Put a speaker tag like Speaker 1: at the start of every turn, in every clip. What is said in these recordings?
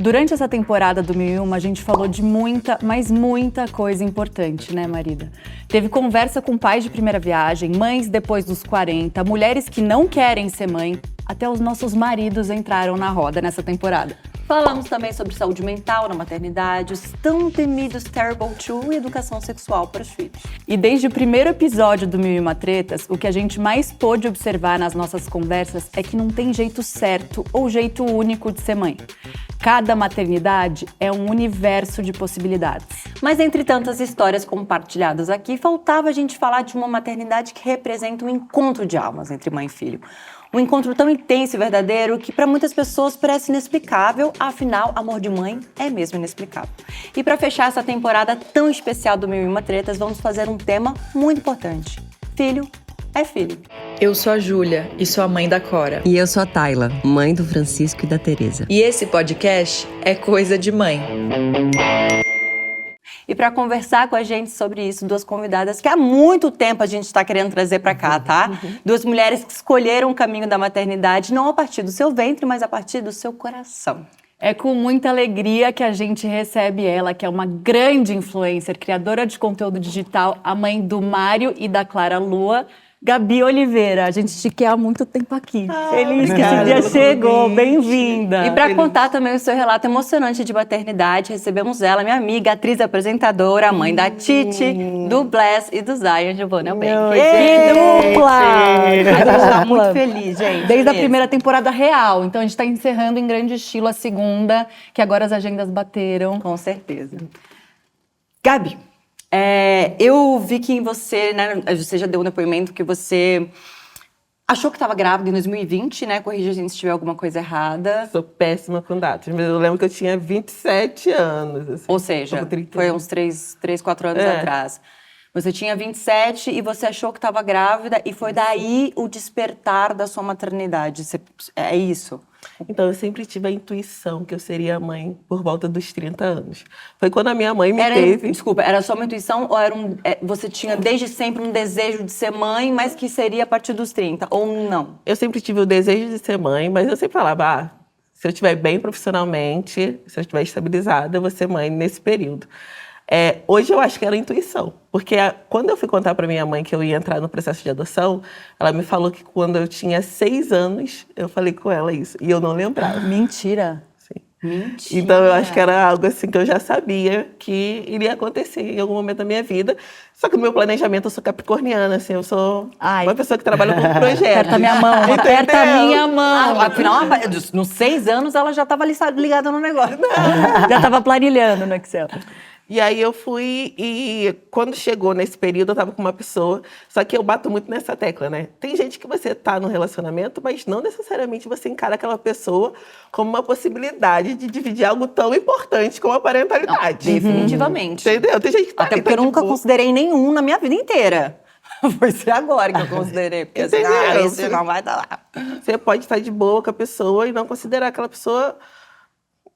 Speaker 1: Durante essa temporada do 1001, a gente falou de muita, mas muita coisa importante, né, Marida? Teve conversa com pais de primeira viagem, mães depois dos 40, mulheres que não querem ser mãe, até os nossos maridos entraram na roda nessa temporada.
Speaker 2: Falamos também sobre saúde mental na maternidade, os tão temidos Terrible Two e educação sexual para os filhos.
Speaker 1: E desde o primeiro episódio do 1001 Tretas, o que a gente mais pôde observar nas nossas conversas é que não tem jeito certo ou jeito único de ser mãe. Cada maternidade é um universo de possibilidades.
Speaker 2: Mas entre tantas histórias compartilhadas aqui, faltava a gente falar de uma maternidade que representa um encontro de almas entre mãe e filho. Um encontro tão intenso e verdadeiro que para muitas pessoas parece inexplicável, afinal, amor de mãe é mesmo inexplicável. E para fechar essa temporada tão especial do 1001 Tretas, vamos fazer um tema muito importante. Filho é filho.
Speaker 3: Eu sou a Júlia e sou a mãe da Cora.
Speaker 4: E eu sou a Tayla, mãe do Francisco e da Tereza.
Speaker 3: E esse podcast é Coisa de Mãe.
Speaker 2: E para conversar com a gente sobre isso, duas convidadas que há muito tempo a gente está querendo trazer para cá, tá? Duas mulheres que escolheram o caminho da maternidade não a partir do seu ventre, mas a partir do seu coração.
Speaker 1: É com muita alegria que a gente recebe ela, que é uma grande influencer, criadora de conteúdo digital, a mãe do Mário e da Clara Lua, Gabi Oliveira. A gente te quer há muito tempo aqui. Feliz que esse dia chegou. Bem-vinda.
Speaker 2: E para contar também o seu relato emocionante de maternidade, recebemos ela, minha amiga, atriz apresentadora, a mãe da Titi, do Bless e do Zion, Giovanna Elben.
Speaker 1: Que dupla!
Speaker 2: A gente está muito feliz, gente.
Speaker 1: Desde a primeira temporada real. Então a gente está encerrando em grande estilo a segunda, que agora as agendas bateram.
Speaker 2: Com certeza. Gabi, eu vi que você, né, você já deu um depoimento que você achou que estava grávida em 2020, né? Corrija a gente se tiver alguma coisa errada.
Speaker 5: Sou péssima com datas, mas eu lembro que eu tinha 27 anos. Assim,
Speaker 2: ou seja, foi uns 3, 4 anos atrás. Você tinha 27 e você achou que estava grávida e foi daí o despertar da sua maternidade. É isso?
Speaker 5: Então, eu sempre tive a intuição que eu seria mãe por volta dos 30 anos. Foi quando a minha mãe me teve...
Speaker 2: Desculpa, era só uma intuição ou você tinha desde sempre um desejo de ser mãe, mas que seria a partir dos 30, ou não?
Speaker 5: Eu sempre tive o desejo de ser mãe, mas eu sempre falava, se eu estiver bem profissionalmente, se eu estiver estabilizada, eu vou ser mãe nesse período. Hoje eu acho que era intuição, porque quando eu fui contar para minha mãe que eu ia entrar no processo de adoção, ela me falou que quando eu tinha 6 anos, eu falei com ela isso, e eu não lembrava.
Speaker 1: Mentira!
Speaker 5: Sim.
Speaker 2: Mentira!
Speaker 5: Então eu acho que era algo assim que eu já sabia que iria acontecer em algum momento da minha vida, só que no meu planejamento eu sou capricorniana, assim, eu sou uma pessoa que trabalha com projetos.
Speaker 1: Aperta minha mão, aperta minha mão.
Speaker 2: Afinal, nos 6 anos ela já estava ligada no negócio.
Speaker 1: Já estava planilhando no Excel.
Speaker 5: E aí eu fui e quando chegou nesse período eu tava com uma pessoa, só que eu bato muito nessa tecla, né? Tem gente que você tá no relacionamento, mas não necessariamente você encara aquela pessoa como uma possibilidade de dividir algo tão importante como a parentalidade.
Speaker 2: Não, definitivamente.
Speaker 5: Entendeu? Tem gente que tá
Speaker 2: até porque eu nunca considerei nenhum na minha vida inteira. Foi ser agora que eu considerei, porque assim, esse não vai dar lá.
Speaker 5: Você pode estar de boa com a pessoa e não considerar aquela pessoa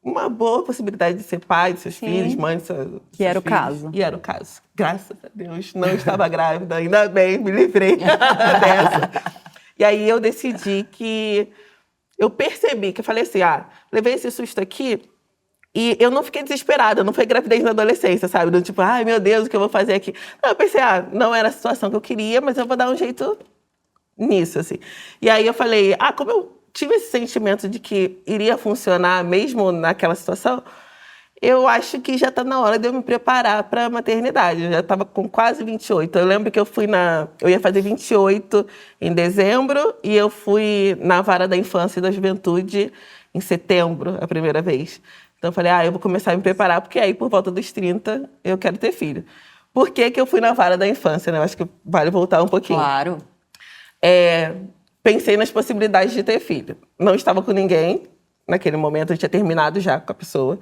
Speaker 5: uma boa possibilidade de ser pai de seus filhos, mãe de seus filhos.
Speaker 1: Que era o caso.
Speaker 5: E era o caso. Graças a Deus, não estava grávida, ainda bem, me livrei dessa. E aí eu decidi que... Eu percebi que eu falei assim, levei esse susto aqui e eu não fiquei desesperada, não foi gravidez na adolescência, sabe? Do tipo, ai meu Deus, o que eu vou fazer aqui? Não, eu pensei, não era a situação que eu queria, mas eu vou dar um jeito nisso, assim. E aí eu falei, como eu tive esse sentimento de que iria funcionar mesmo naquela situação, eu acho que já está na hora de eu me preparar para a maternidade. Eu já estava com quase 28. Eu lembro que eu ia fazer 28 em dezembro e eu fui na vara da infância e da juventude em setembro, a primeira vez. Então eu falei, eu vou começar a me preparar, porque aí por volta dos 30 eu quero ter filho. Por que eu fui na vara da infância, né? Eu acho que vale voltar um pouquinho.
Speaker 2: Claro.
Speaker 5: Pensei nas possibilidades de ter filho. Não estava com ninguém naquele momento, eu tinha terminado já com a pessoa.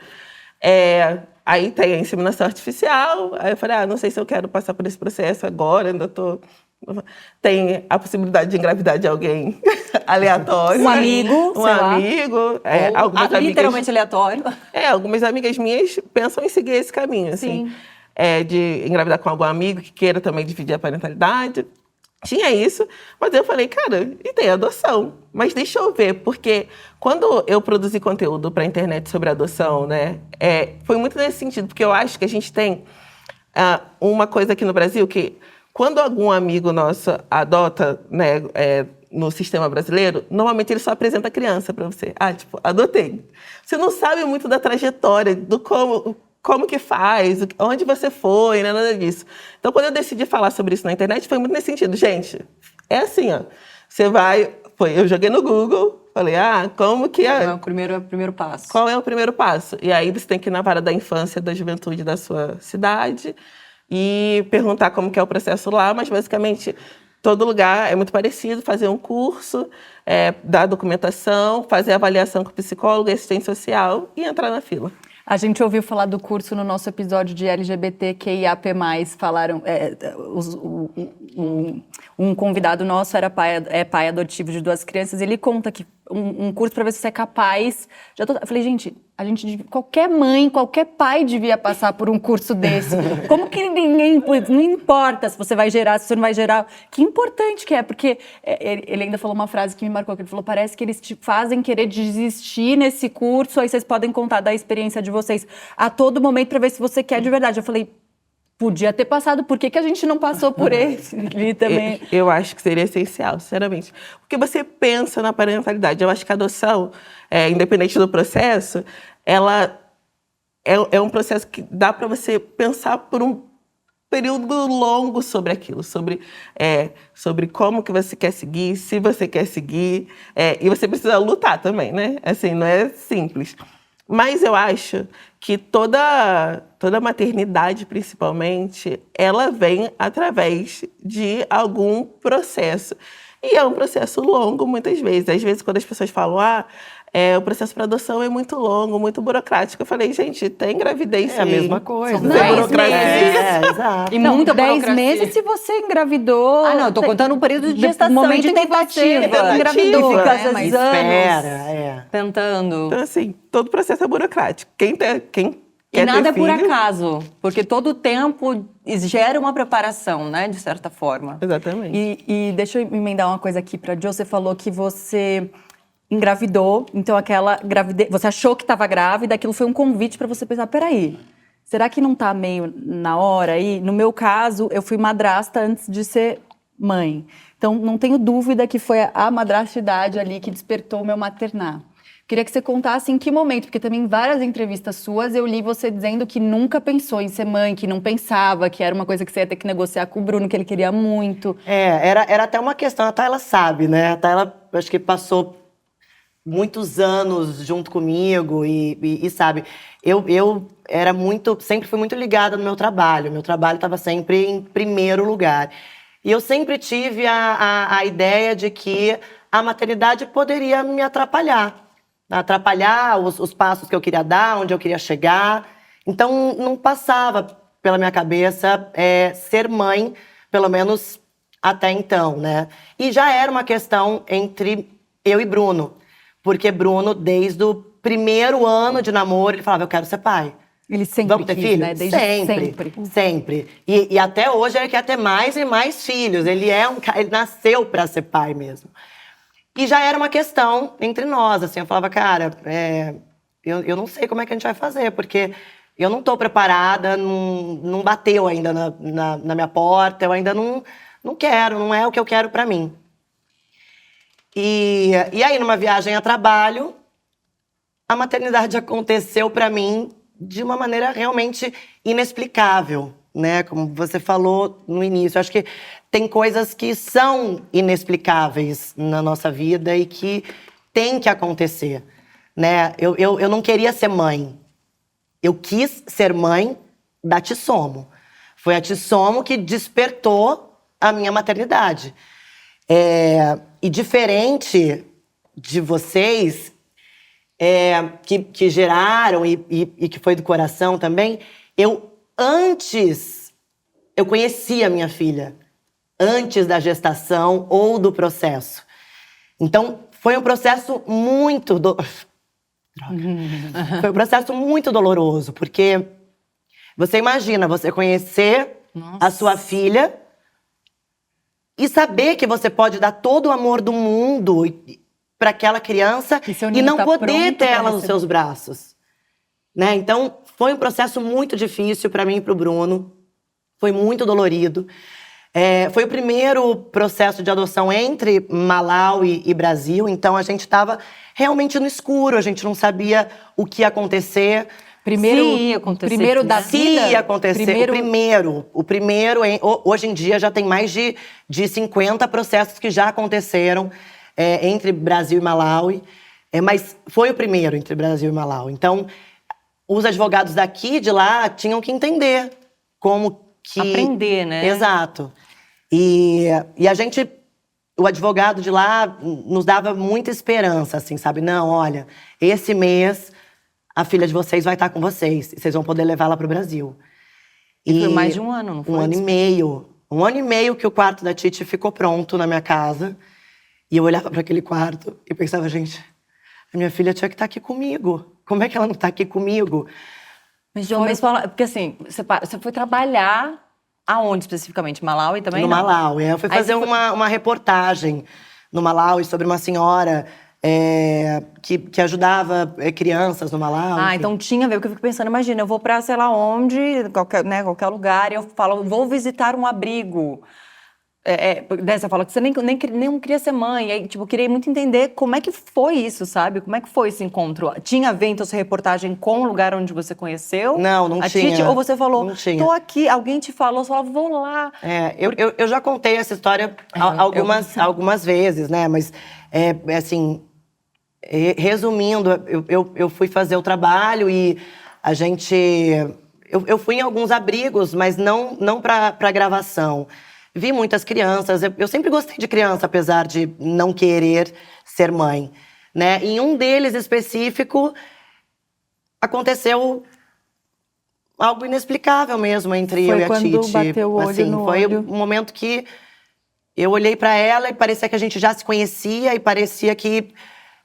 Speaker 5: Aí tem a inseminação artificial, aí eu falei, não sei se eu quero passar por esse processo agora, ainda tô... Tem a possibilidade de engravidar de alguém aleatório.
Speaker 2: Um amigo,
Speaker 5: Um amigo.
Speaker 2: Literalmente aleatório.
Speaker 5: Algumas amigas minhas pensam em seguir esse caminho, assim.
Speaker 2: Sim.
Speaker 5: De engravidar com algum amigo que queira também dividir a parentalidade. Tinha isso, mas eu falei, cara, e tem adoção. Mas deixa eu ver, porque quando eu produzi conteúdo para a internet sobre adoção, né, foi muito nesse sentido, porque eu acho que a gente tem uma coisa aqui no Brasil que, quando algum amigo nosso adota, né, no sistema brasileiro, normalmente ele só apresenta a criança para você. Tipo, adotei. Você não sabe muito da trajetória, do como que faz, onde você foi, né, nada disso. Então, quando eu decidi falar sobre isso na internet, foi muito nesse sentido. Gente, é assim, ó. Você vai... eu joguei no Google, falei, como que é...
Speaker 2: É o primeiro passo.
Speaker 5: Qual é o primeiro passo? E aí você tem que ir na vara da infância, da juventude da sua cidade e perguntar como que é o processo lá, mas basicamente todo lugar é muito parecido, fazer um curso, dar documentação, fazer avaliação com o psicólogo, assistente social e entrar na fila.
Speaker 1: A gente ouviu falar do curso no nosso episódio de LGBTQIAP+, falaram, um convidado nosso é pai adotivo de 2 crianças, ele conta que um curso para ver se você é capaz. Eu falei, gente, qualquer mãe, qualquer pai devia passar por um curso desse. Como que ninguém, não importa se você vai gerar, se você não vai gerar, que importante que é, porque ele ainda falou uma frase que me marcou, que ele falou, parece que eles te fazem querer desistir nesse curso, aí vocês podem contar da experiência de vocês a todo momento para ver se você quer de verdade. Eu falei, podia ter passado, por que a gente não passou por esse? E também...
Speaker 5: Eu acho que seria essencial, sinceramente. Porque você pensa na parentalidade. Eu acho que a adoção, independente do processo, ela é um processo que dá para você pensar por um período longo sobre aquilo, sobre como que você quer seguir, se você quer seguir. E você precisa lutar também, né? Assim, não é simples. Mas eu acho que toda maternidade, principalmente, ela vem através de algum processo. E é um processo longo, muitas vezes. Às vezes, quando as pessoas falam, o processo para adoção é muito longo, muito burocrático. Eu falei, gente, tem gravidez sim.
Speaker 6: É a mesma coisa.
Speaker 5: São 10 meses.
Speaker 6: Exato.
Speaker 2: E muita
Speaker 1: 10
Speaker 2: burocracia.
Speaker 1: meses se você engravidou.
Speaker 2: Não, eu tô contando um período de gestação.
Speaker 1: Momento de
Speaker 2: em que
Speaker 1: tentativa.
Speaker 2: você engravidou.
Speaker 5: Tentativa,
Speaker 2: Fica
Speaker 1: né?
Speaker 2: às
Speaker 1: Mas
Speaker 2: anos
Speaker 6: Espera,
Speaker 2: tentando.
Speaker 5: Então, assim, todo processo é burocrático. Quem
Speaker 2: E nada
Speaker 5: ter
Speaker 2: é por
Speaker 5: filho,
Speaker 2: acaso, porque todo o tempo gera uma preparação, né, de certa forma.
Speaker 5: Exatamente.
Speaker 1: E deixa eu emendar uma coisa aqui pra Jo. Você falou que você engravidou, então aquela gravidez... Você achou que estava grávida, aquilo foi um convite para você pensar, peraí, será que não tá meio na hora aí? No meu caso, eu fui madrasta antes de ser mãe. Então, não tenho dúvida que foi a madrastidade ali que despertou o meu maternar. Queria que você contasse em que momento, porque também em várias entrevistas suas eu li você dizendo que nunca pensou em ser mãe, que não pensava, que era uma coisa que você ia ter que negociar com o Bruno, que ele queria muito.
Speaker 6: Era até uma questão, a Tayla sabe, né? A Tayla, acho que passou muitos anos junto comigo e sabe, eu era sempre fui muito ligada no meu trabalho estava sempre em primeiro lugar. E eu sempre tive a ideia de que a maternidade poderia me atrapalhar os passos que eu queria dar, onde eu queria chegar. Então, não passava pela minha cabeça ser mãe, pelo menos até então, né? E já era uma questão entre eu e Bruno. Porque Bruno, desde o primeiro ano de namoro, ele falava, eu quero ser pai.
Speaker 1: Ele sempre
Speaker 6: Vamos ter
Speaker 1: quis,
Speaker 6: filho?
Speaker 1: né? Desde
Speaker 6: Sempre. E até hoje ele quer ter mais e mais filhos. Ele nasceu para ser pai mesmo. E já era uma questão entre nós, assim. Eu falava, cara, eu não sei como é que a gente vai fazer, porque eu não estou preparada, não bateu ainda na minha porta, eu ainda não quero, não é o que eu quero para mim. E aí, numa viagem a trabalho, a maternidade aconteceu para mim de uma maneira realmente inexplicável, né? Como você falou no início, acho que tem coisas que são inexplicáveis na nossa vida e que tem que acontecer, né? Eu não queria ser mãe. Eu quis ser mãe da Tissomo. Foi a Tissomo que despertou a minha maternidade. E diferente de vocês, que geraram e que foi do coração também, eu conhecia a minha filha antes da gestação ou do processo. Então, foi um processo muito... Foi um processo muito doloroso, porque você imagina, você conhecer a sua filha E saber que você pode dar todo o amor do mundo para aquela criança
Speaker 1: Que seu
Speaker 6: e
Speaker 1: ninho
Speaker 6: não
Speaker 1: tá
Speaker 6: poder
Speaker 1: pronto
Speaker 6: ter
Speaker 1: pra
Speaker 6: ela nos
Speaker 1: receber.
Speaker 6: seus braços. Né? Então, foi um processo muito difícil para mim e para o Bruno. Foi muito dolorido. Foi o primeiro processo de adoção entre Malawi e Brasil. Então, a gente estava realmente no escuro. A gente não sabia o que ia acontecer.
Speaker 1: Primeiro,
Speaker 2: Se ia acontecer,
Speaker 1: primeiro da
Speaker 6: Se
Speaker 1: vida.
Speaker 6: ia acontecer. O primeiro, hoje em dia já tem mais de 50 processos que já aconteceram entre Brasil e Malawi. Mas foi o primeiro entre Brasil e Malawi. Então, os advogados daqui e de lá tinham que entender como que...
Speaker 2: Aprender, né?
Speaker 6: Exato. E a gente... O advogado de lá nos dava muita esperança, assim, sabe? Não, olha, esse mês a filha de vocês vai estar com vocês. E vocês vão poder levá-la para o Brasil.
Speaker 2: E foi mais de um ano, não foi?
Speaker 6: 1 ano e meio. 1 ano e meio que o quarto da Titi ficou pronto na minha casa. E eu olhava para aquele quarto e pensava, gente, a minha filha tinha que estar aqui comigo. Como é que ela não está aqui comigo?
Speaker 2: Mas, João, mas fala... Porque assim, você foi trabalhar aonde especificamente? Malawi também?
Speaker 6: No
Speaker 2: não?
Speaker 6: Malawi. Eu fui fazer uma reportagem no Malawi sobre uma senhora que ajudava crianças no Malawi.
Speaker 2: Ah,
Speaker 6: enfim.
Speaker 2: então tinha a ver, porque eu fico pensando, imagina, eu vou pra sei lá onde, qualquer lugar, e eu falo, vou visitar um abrigo. Daí você fala que você nem queria ser mãe, aí, tipo, eu queria muito entender como é que foi isso, sabe? Como é que foi esse encontro? Tinha a ver, então, essa reportagem com o lugar onde você conheceu?
Speaker 6: Não
Speaker 2: a
Speaker 6: tinha.
Speaker 2: Titi, ou você falou,
Speaker 6: Não tinha.
Speaker 2: tô aqui, alguém te falou, você falou, vou lá.
Speaker 6: Eu já contei essa história algumas vezes, né? Mas, assim, resumindo, eu fui fazer o trabalho e a gente... Eu fui em alguns abrigos, mas não para gravação. Vi muitas crianças. Eu sempre gostei de criança, apesar de não querer ser mãe, né? Em um deles específico, aconteceu algo inexplicável mesmo entre
Speaker 1: Foi
Speaker 6: eu e a
Speaker 1: quando
Speaker 6: Titi.
Speaker 1: bateu o olho
Speaker 6: assim,
Speaker 1: no
Speaker 6: foi
Speaker 1: olho.
Speaker 6: um momento que eu olhei para ela e parecia que a gente já se conhecia e parecia que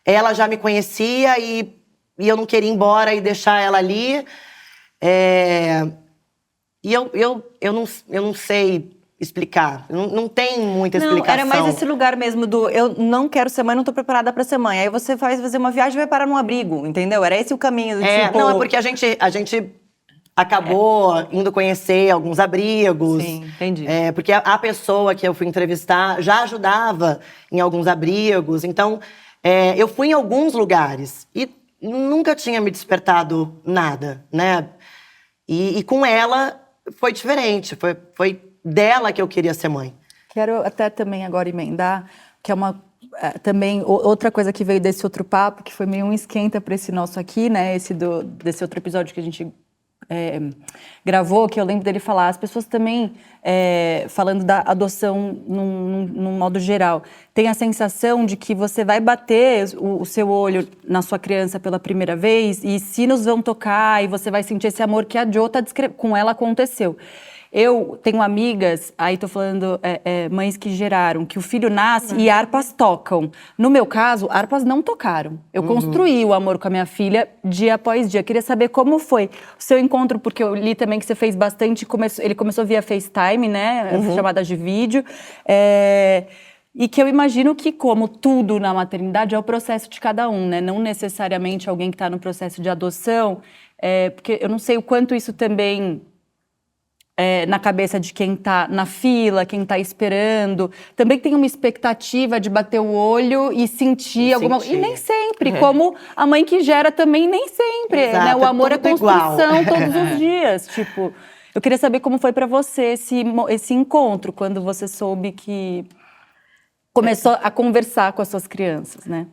Speaker 6: ela já me conhecia e eu não queria ir embora e deixar ela ali. E eu não sei explicar. Não tem muita explicação.
Speaker 2: Não, era mais esse lugar mesmo do eu não quero ser mãe, não tô preparada pra ser mãe. Aí você vai fazer uma viagem e vai parar num abrigo, entendeu? Era esse o caminho do tipo...
Speaker 6: Não, é porque a gente acabou indo conhecer alguns abrigos.
Speaker 2: Sim, entendi.
Speaker 6: Porque a pessoa que eu fui entrevistar já ajudava em alguns abrigos. Então, eu fui em alguns lugares e nunca tinha me despertado nada, né? E com ela foi diferente. Foi dela que eu queria ser mãe.
Speaker 1: Quero até também agora emendar, que é também outra coisa que veio desse outro papo, que foi meio um esquenta para esse nosso aqui, né? Desse outro episódio que a gente gravou, que eu lembro dele falar, as pessoas também, falando da adoção num modo geral, tem a sensação de que você vai bater o seu olho na sua criança pela primeira vez e sinos vão tocar e você vai sentir esse amor que a Jo com ela aconteceu. Eu tenho amigas, aí tô falando mães que geraram, que o filho nasce e harpas tocam. No meu caso, harpas não tocaram. Eu construí o amor com a minha filha dia após dia. Queria saber como foi o seu encontro, porque eu li também que você fez bastante, ele começou via FaceTime, né? Chamadas de vídeo. E que eu imagino que, como tudo na maternidade, é o processo de cada um, né? Não necessariamente alguém que está no processo de adoção, porque eu não sei o quanto isso também... na cabeça de quem está na fila, quem está esperando. Também tem uma expectativa de bater o olho e sentir alguma coisa. E nem sempre, como a mãe que gera também, nem sempre.
Speaker 6: Exato,
Speaker 1: né? O amor é
Speaker 6: tudo
Speaker 1: construção
Speaker 6: igual.
Speaker 1: todos os dias. Tipo, eu queria saber como foi para você esse encontro, quando você soube que começou a conversar com as suas crianças, né?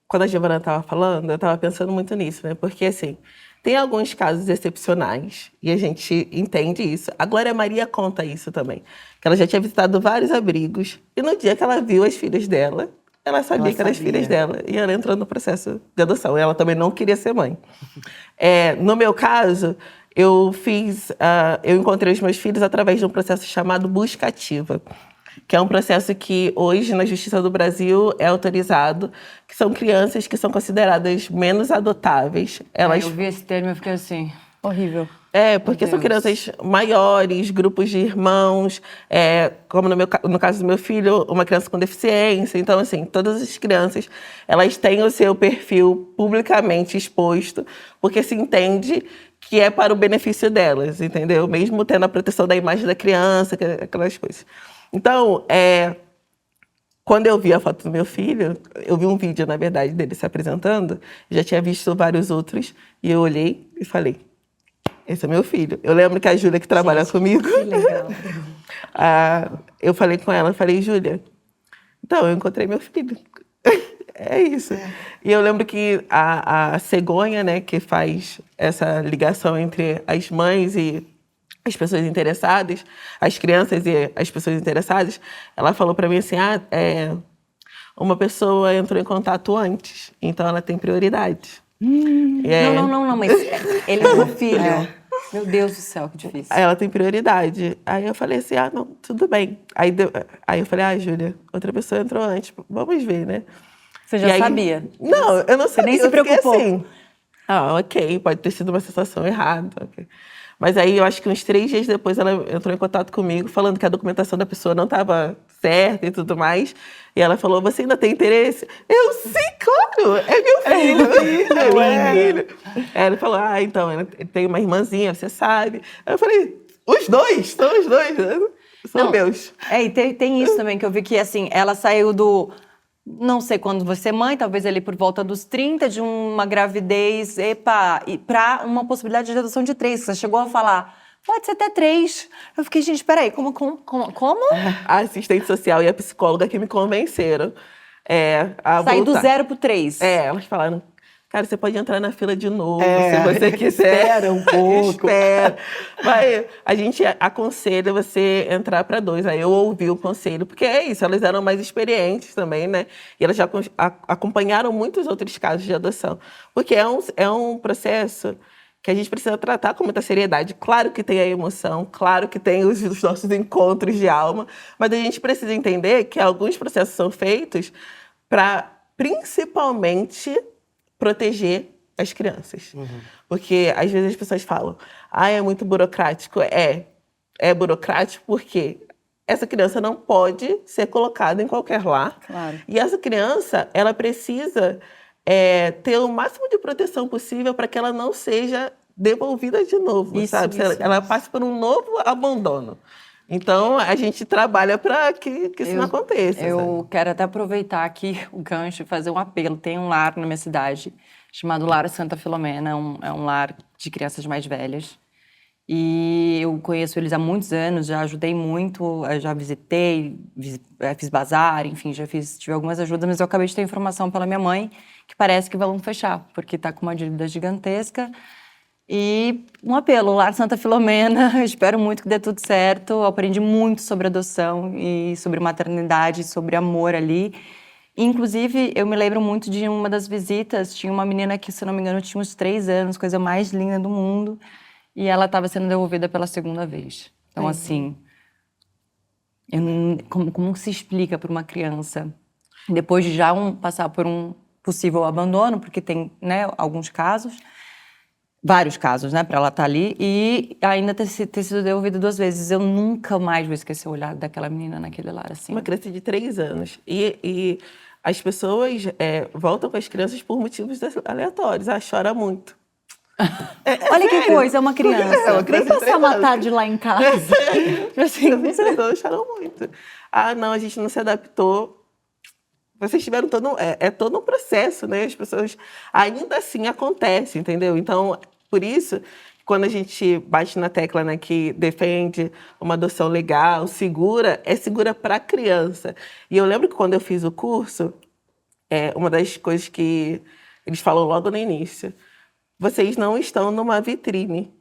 Speaker 5: Quando a Giovana estava falando, eu estava pensando muito nisso, né? Porque, assim, tem alguns casos excepcionais e a gente entende isso. A Glória Maria conta isso também, que ela já tinha visitado vários abrigos e no dia que ela viu as filhas dela, ela sabia que eram as filhas dela e ela entrou no processo de adoção. Ela também não queria ser mãe. No meu caso, eu encontrei os meus filhos através de um processo chamado busca ativa, que é um processo que hoje na Justiça do Brasil é autorizado, que são crianças que são consideradas menos adotáveis.
Speaker 2: Eu vi esse termo e fiquei assim...
Speaker 1: Horrível.
Speaker 5: Porque são
Speaker 2: Deus.
Speaker 5: crianças maiores, grupos de irmãos, como no caso do meu filho, uma criança com deficiência. Então, assim, todas as crianças, elas têm o seu perfil publicamente exposto, porque se entende que é para o benefício delas, entendeu? Mesmo tendo a proteção da imagem da criança, aquelas coisas. Então, quando eu vi a foto do meu filho, eu vi um vídeo, na verdade, dele se apresentando, já tinha visto vários outros, e eu olhei e falei, esse é meu filho. Eu lembro que a Júlia, que trabalha comigo,
Speaker 2: Que legal.
Speaker 5: eu falei com ela, Júlia, então, eu encontrei meu filho. É isso. E eu lembro que a cegonha, né, que faz essa ligação entre as mães e as pessoas interessadas, as crianças e as pessoas interessadas, ela falou para mim assim, uma pessoa entrou em contato antes, então ela tem prioridade.
Speaker 2: Não, mas ele é meu filho. Meu Deus do céu, que difícil.
Speaker 5: Ela tem prioridade. Aí eu falei assim, não, tudo bem. Aí eu falei, Júlia, outra pessoa entrou antes, vamos ver, né?
Speaker 1: Você já sabia?
Speaker 5: Não, eu não sabia.
Speaker 1: nem se
Speaker 5: Eu fiquei
Speaker 1: preocupou?
Speaker 5: assim, ok, pode ter sido uma sensação errada. Okay. Mas aí, eu acho que uns 3 dias depois, ela entrou em contato comigo, falando que a documentação da pessoa não estava certa e tudo mais. E ela falou, você ainda tem interesse? Eu, sim, claro, é meu filho. É meu filho. Aí ela falou, então, ele tem uma irmãzinha, você sabe. Aí eu falei, os dois, são os dois, né? São meus.
Speaker 2: E tem isso também, que eu vi que, assim, ela saiu do... Não sei quando vai ser mãe, talvez ali por volta dos 30, de uma gravidez, e para uma possibilidade de adoção de 3. Você chegou a falar, pode ser até 3. Eu fiquei, gente, peraí, como?
Speaker 5: A assistente social e a psicóloga que me convenceram.
Speaker 2: Sair do 0 pro 3.
Speaker 5: Elas falaram, cara, você pode entrar na fila de novo, se você quiser.
Speaker 6: Espera um pouco.
Speaker 5: Espera. Mas a gente aconselha você entrar para 2. Aí eu ouvi o conselho, porque é isso, elas eram mais experientes também, né? E elas já acompanharam muitos outros casos de adoção. Porque é um processo que a gente precisa tratar com muita seriedade. Claro que tem a emoção, claro que tem os nossos encontros de alma, mas a gente precisa entender que alguns processos são feitos para, principalmente, proteger as crianças. Porque, às vezes, as pessoas falam, é muito burocrático. É burocrático porque essa criança não pode ser colocada em qualquer lar.
Speaker 1: Claro.
Speaker 5: E essa criança, ela precisa ter o máximo de proteção possível para que ela não seja devolvida de novo, sabe? Ela passe por um novo abandono. Então, a gente trabalha para que isso não aconteça.
Speaker 2: Eu quero até aproveitar aqui o gancho e fazer um apelo. Tem um lar na minha cidade chamado Lar Santa Filomena. É um lar de crianças mais velhas. E eu conheço eles há muitos anos, já ajudei muito, já visitei, fiz bazar, enfim, tive algumas ajudas, mas eu acabei de ter informação pela minha mãe que parece que vão fechar, porque está com uma dívida gigantesca. E um apelo, Lar Santa Filomena, eu espero muito que dê tudo certo. Eu aprendi muito sobre adoção e sobre maternidade, sobre amor ali. Inclusive, eu me lembro muito de uma das visitas, tinha uma menina que, se não me engano, tinha uns 3 anos, coisa mais linda do mundo, e ela estava sendo devolvida pela 2ª vez. Então, assim, como se explica para uma criança, depois de já passar por um possível abandono, porque tem, né, alguns casos, vários casos, né, para ela estar ali, e ainda ter sido devolvida 2 vezes. Eu nunca mais vou esquecer o olhar daquela menina naquele lar, assim.
Speaker 5: Uma criança de 3 anos. E as pessoas voltam com as crianças por motivos aleatórios. Chora muito.
Speaker 2: Olha que coisa, é uma criança.
Speaker 1: Vem passar uma tarde lá em casa.
Speaker 5: Assim, as pessoas choram muito. Não, a gente não se adaptou. Vocês tiveram todo um processo, né? As pessoas ainda assim acontece, entendeu? Então, por isso, quando a gente bate na tecla, né, que defende uma adoção legal, segura, é segura para a criança. E eu lembro que quando eu fiz o curso, uma das coisas que eles falam logo no início, vocês não estão numa vitrine.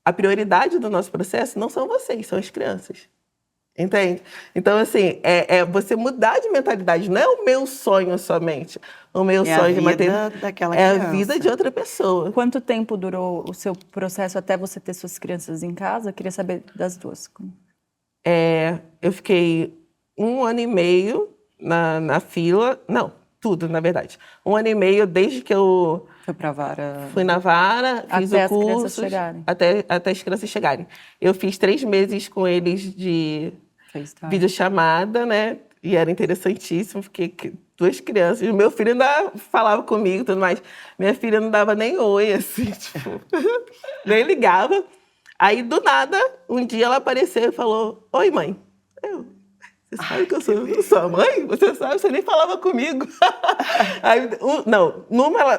Speaker 5: A prioridade do nosso processo não são vocês, são as crianças. Entende? Então, assim, você mudar de mentalidade. Não é o meu sonho somente. O meu sonho de maternidade
Speaker 6: daquela
Speaker 5: é
Speaker 6: criança.
Speaker 5: a vida de outra pessoa.
Speaker 1: Quanto tempo durou o seu processo até você ter suas crianças em casa? Eu queria saber das duas.
Speaker 5: Eu fiquei 1 ano e meio na fila. Não, tudo, na verdade. 1 ano e meio desde que eu
Speaker 2: Foi pra vara.
Speaker 5: Fui na vara, fiz
Speaker 1: Até
Speaker 5: o
Speaker 1: as crianças
Speaker 5: curso.
Speaker 1: chegarem.
Speaker 5: Até as crianças chegarem. Eu fiz 3 meses com eles de
Speaker 2: FaceTime.
Speaker 5: videochamada, né? E era interessantíssimo, porque 2 crianças. O meu filho ainda falava comigo e tudo mais. Minha filha não dava nem oi, assim, tipo, nem ligava. Aí, do nada, um dia ela apareceu e falou: Oi, mãe. Você sabe que eu sou sua mãe? Você sabe, você nem falava comigo. Aí,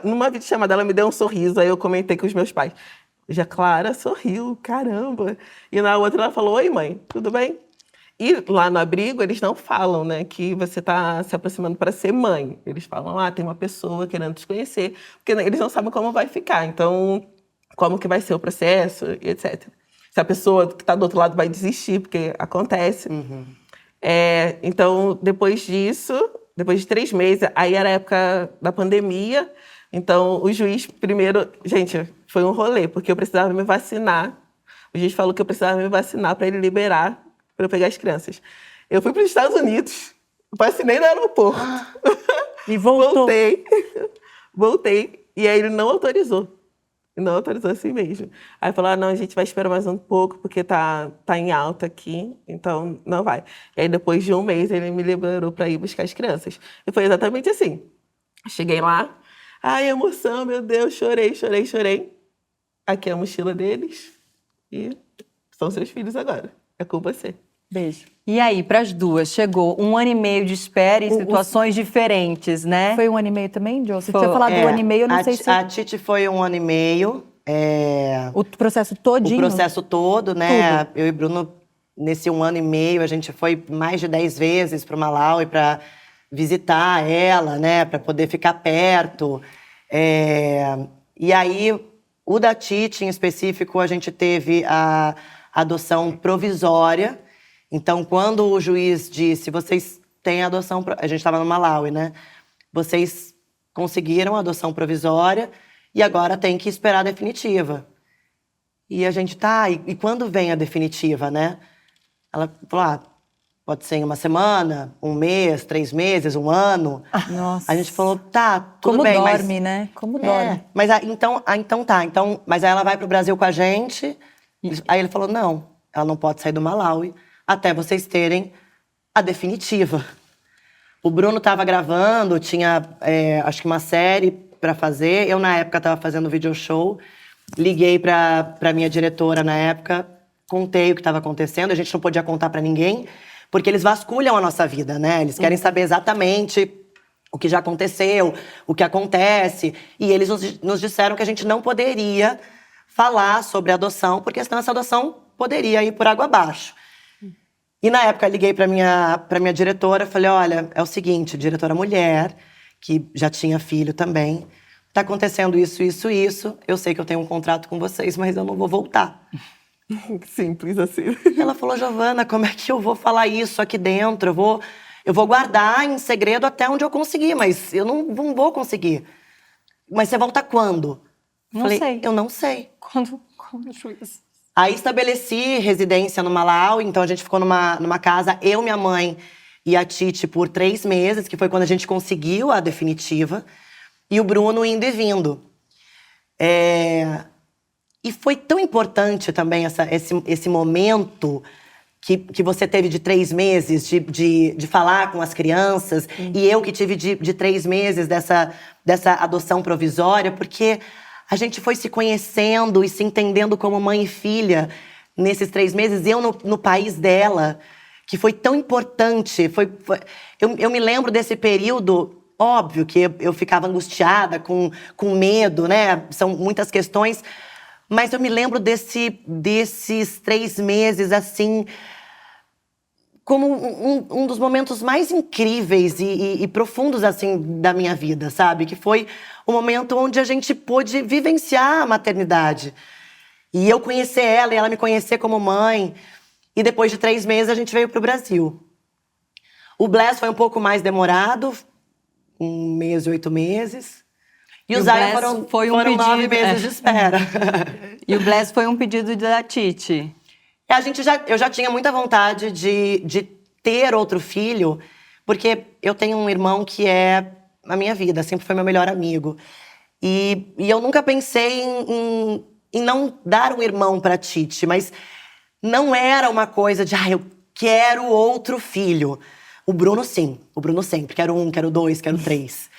Speaker 5: numa videochamada ela me deu um sorriso, aí eu comentei com os meus pais. Já Clara sorriu, caramba. E na outra ela falou: Oi, mãe, tudo bem? E lá no abrigo, eles não falam, né, que você está se aproximando para ser mãe. Eles falam, tem uma pessoa querendo te conhecer, porque eles não sabem como vai ficar. Então, como que vai ser o processo, e etc. Se a pessoa que está do outro lado vai desistir, porque acontece. Então, depois disso, depois de 3 meses, aí era a época da pandemia. Então, o juiz, primeiro, gente, foi um rolê, porque eu precisava me vacinar. O juiz falou que eu precisava me vacinar para ele liberar, para eu pegar as crianças. Eu fui para os Estados Unidos, vacinei no aeroporto.
Speaker 1: E voltou.
Speaker 5: Voltei. E aí ele não autorizou. Não autorizou assim mesmo. Aí falou, não, a gente vai esperar mais um pouco, porque tá em alta aqui, então não vai. E aí depois de 1 mês ele me liberou para ir buscar as crianças. E foi exatamente assim. Cheguei lá, emoção, meu Deus, chorei. Aqui é a mochila deles e são seus filhos agora. É com você.
Speaker 1: Beijo.
Speaker 2: E aí, pras duas, chegou 1 ano e meio de espera em situações diferentes, né?
Speaker 1: Foi 1 ano e meio também, Joe? Você
Speaker 2: Foi.
Speaker 1: tinha falado 1 ano e meio, eu não sei se...
Speaker 6: A Titi foi 1 ano e meio.
Speaker 1: O processo todinho?
Speaker 6: O processo todo, né? Eu e Bruno, nesse 1 ano e meio, a gente foi mais de 10 vezes para o Malawi para visitar ela, né? Para poder ficar perto. E aí, o da Titi, em específico, a gente teve a adoção provisória. Então, quando o juiz disse, vocês têm adoção... A gente estava no Malawi, né? Vocês conseguiram a adoção provisória e agora tem que esperar a definitiva. E a gente, e quando vem a definitiva, né? Ela falou, pode ser em 1 semana, 1 mês, 3 meses, 1 ano.
Speaker 1: Nossa.
Speaker 6: A gente falou, tudo
Speaker 1: Como
Speaker 6: bem,
Speaker 1: dorme, né? Como dorme.
Speaker 6: Mas mas aí ela vai pro Brasil com a gente. Aí ele falou, não, ela não pode sair do Malawi até vocês terem a definitiva. O Bruno estava gravando, tinha, acho que uma série para fazer. Eu, na época, estava fazendo video show. Liguei para minha diretora na época, contei o que estava acontecendo. A gente não podia contar para ninguém, porque eles vasculham a nossa vida, né? Eles querem saber exatamente o que já aconteceu, o que acontece. E eles nos disseram que a gente não poderia falar sobre adoção, porque senão essa adoção poderia ir por água abaixo. E na época eu liguei para minha diretora, falei, olha, é o seguinte, diretora mulher, que já tinha filho também, tá acontecendo isso, eu sei que eu tenho um contrato com vocês, mas eu não vou voltar.
Speaker 5: Simples assim.
Speaker 6: Ela falou, Giovana, como é que eu vou falar isso aqui dentro? Eu vou guardar em segredo até onde eu conseguir, mas eu não vou conseguir. Mas você volta quando?
Speaker 2: Não sei.
Speaker 6: Eu não sei.
Speaker 2: Quando o juiz...
Speaker 6: Aí estabeleci residência no Malawi, então a gente ficou numa casa, eu, minha mãe e a Titi, por 3 meses, que foi quando a gente conseguiu a definitiva, e o Bruno indo e vindo. E foi tão importante também esse momento que você teve de 3 meses de falar com as crianças, e eu que tive de 3 meses dessa adoção provisória, porque a gente foi se conhecendo e se entendendo como mãe e filha nesses 3 meses. Eu no país dela, que foi tão importante. Eu me lembro desse período, óbvio que eu ficava angustiada, com medo, né? São muitas questões. Mas eu me lembro desses 3 meses, assim, como um dos momentos mais incríveis e profundos, assim, da minha vida, sabe? Que foi o momento onde a gente pôde vivenciar a maternidade. E eu conhecer ela e ela me conhecer como mãe. E depois de 3 meses, a gente veio para o Brasil. O Bless foi um pouco mais demorado, 1 mês e 8 meses. E o Zaya foram 9 meses de espera.
Speaker 2: E o Bless foi um pedido da Titi.
Speaker 6: Eu já tinha muita vontade de ter outro filho, porque eu tenho um irmão que é a minha vida, sempre foi meu melhor amigo. E eu nunca pensei em não dar um irmão para Titi, mas não era uma coisa de, eu quero outro filho. O Bruno, sim. O Bruno sempre. Quero 1, quero 2, quero 3.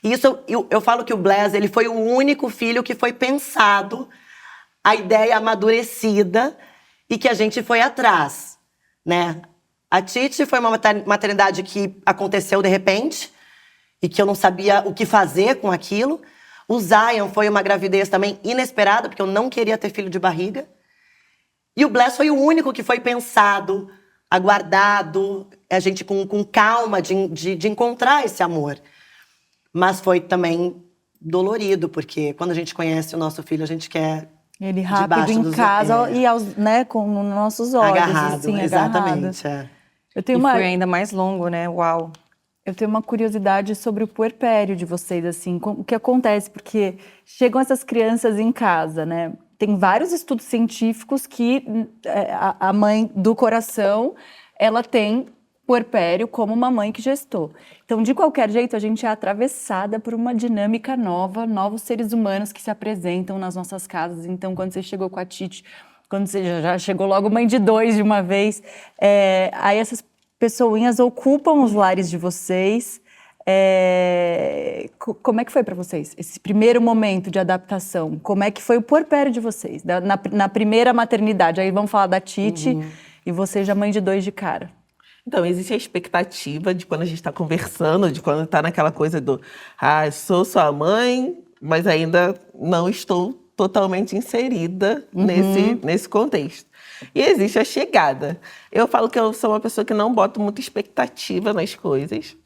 Speaker 6: E isso, eu falo que o Blas, ele foi o único filho que foi pensado, a ideia amadurecida e que a gente foi atrás, né? A Titi foi uma maternidade que aconteceu de repente e que eu não sabia o que fazer com aquilo. O Zion foi uma gravidez também inesperada, porque eu não queria ter filho de barriga. E o Blas foi o único que foi pensado, aguardado, a gente com calma de encontrar esse amor. Mas foi também dolorido, porque quando a gente conhece o nosso filho, a gente quer
Speaker 1: Ele rápido
Speaker 6: debaixo
Speaker 1: em
Speaker 6: dos-
Speaker 1: casa
Speaker 6: é.
Speaker 1: e né, com os nossos olhos.
Speaker 6: agarrado,
Speaker 1: assim,
Speaker 6: exatamente.
Speaker 1: agarrado.
Speaker 6: É.
Speaker 1: Eu tenho
Speaker 2: E
Speaker 1: uma,
Speaker 2: foi ainda mais longo, né? Uau.
Speaker 1: eu tenho uma curiosidade sobre o puerpério de vocês, assim, o que acontece, porque chegam essas crianças em casa, né? Tem vários estudos científicos que a mãe do coração, ela tem puerpério como uma mãe que gestou. Então, de qualquer jeito, a gente é atravessada por uma dinâmica nova, novos seres humanos que se apresentam nas nossas casas. Então, quando você chegou com a Titi, quando você já chegou logo mãe de 2 de uma vez, aí essas pessoinhas ocupam os lares de vocês. Como é que foi para vocês esse primeiro momento de adaptação? Como é que foi o puerpério de vocês na primeira maternidade? Aí vamos falar da Titi e você já mãe de 2 de cara.
Speaker 5: Então, existe a expectativa de quando a gente está conversando, de quando está naquela coisa do sou sua mãe, mas ainda não estou totalmente inserida nesse contexto. E existe a chegada. Eu falo que eu sou uma pessoa que não boto muita expectativa nas coisas.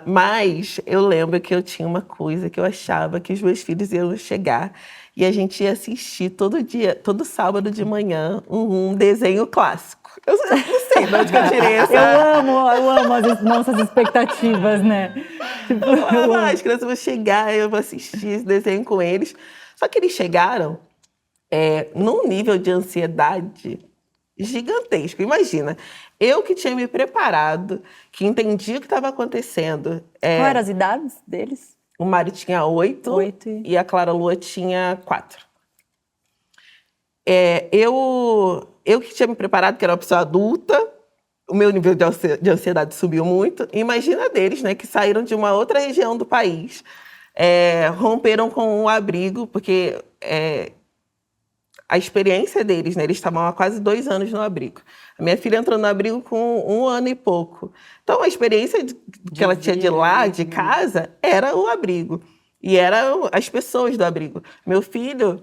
Speaker 5: Mas eu lembro que eu tinha uma coisa que eu achava que os meus filhos iam chegar e a gente ia assistir todo dia, todo sábado de manhã, um desenho clássico. Eu não sei de onde que eu tirei essa...
Speaker 1: Eu amo as nossas expectativas, né? Tipo,
Speaker 5: As crianças vão chegar, eu vou assistir esse desenho com eles. Só que eles chegaram num nível de ansiedade gigantesco. Imagina, eu que tinha me preparado, que entendi o que estava acontecendo.
Speaker 1: qual eram as idades deles?
Speaker 5: O Mário tinha 8
Speaker 1: 8
Speaker 5: e a Clara Lua tinha 4. Eu que tinha me preparado, que era uma pessoa adulta, o meu nível de ansiedade subiu muito. Imagina deles, né, que saíram de uma outra região do país, romperam com o abrigo, porque a experiência deles, né, eles estavam há quase 2 anos no abrigo. A minha filha entrou no abrigo com 1 ano e pouco. Então, a experiência que ela tinha de lá, de casa, era o abrigo. E eram as pessoas do abrigo. Meu filho,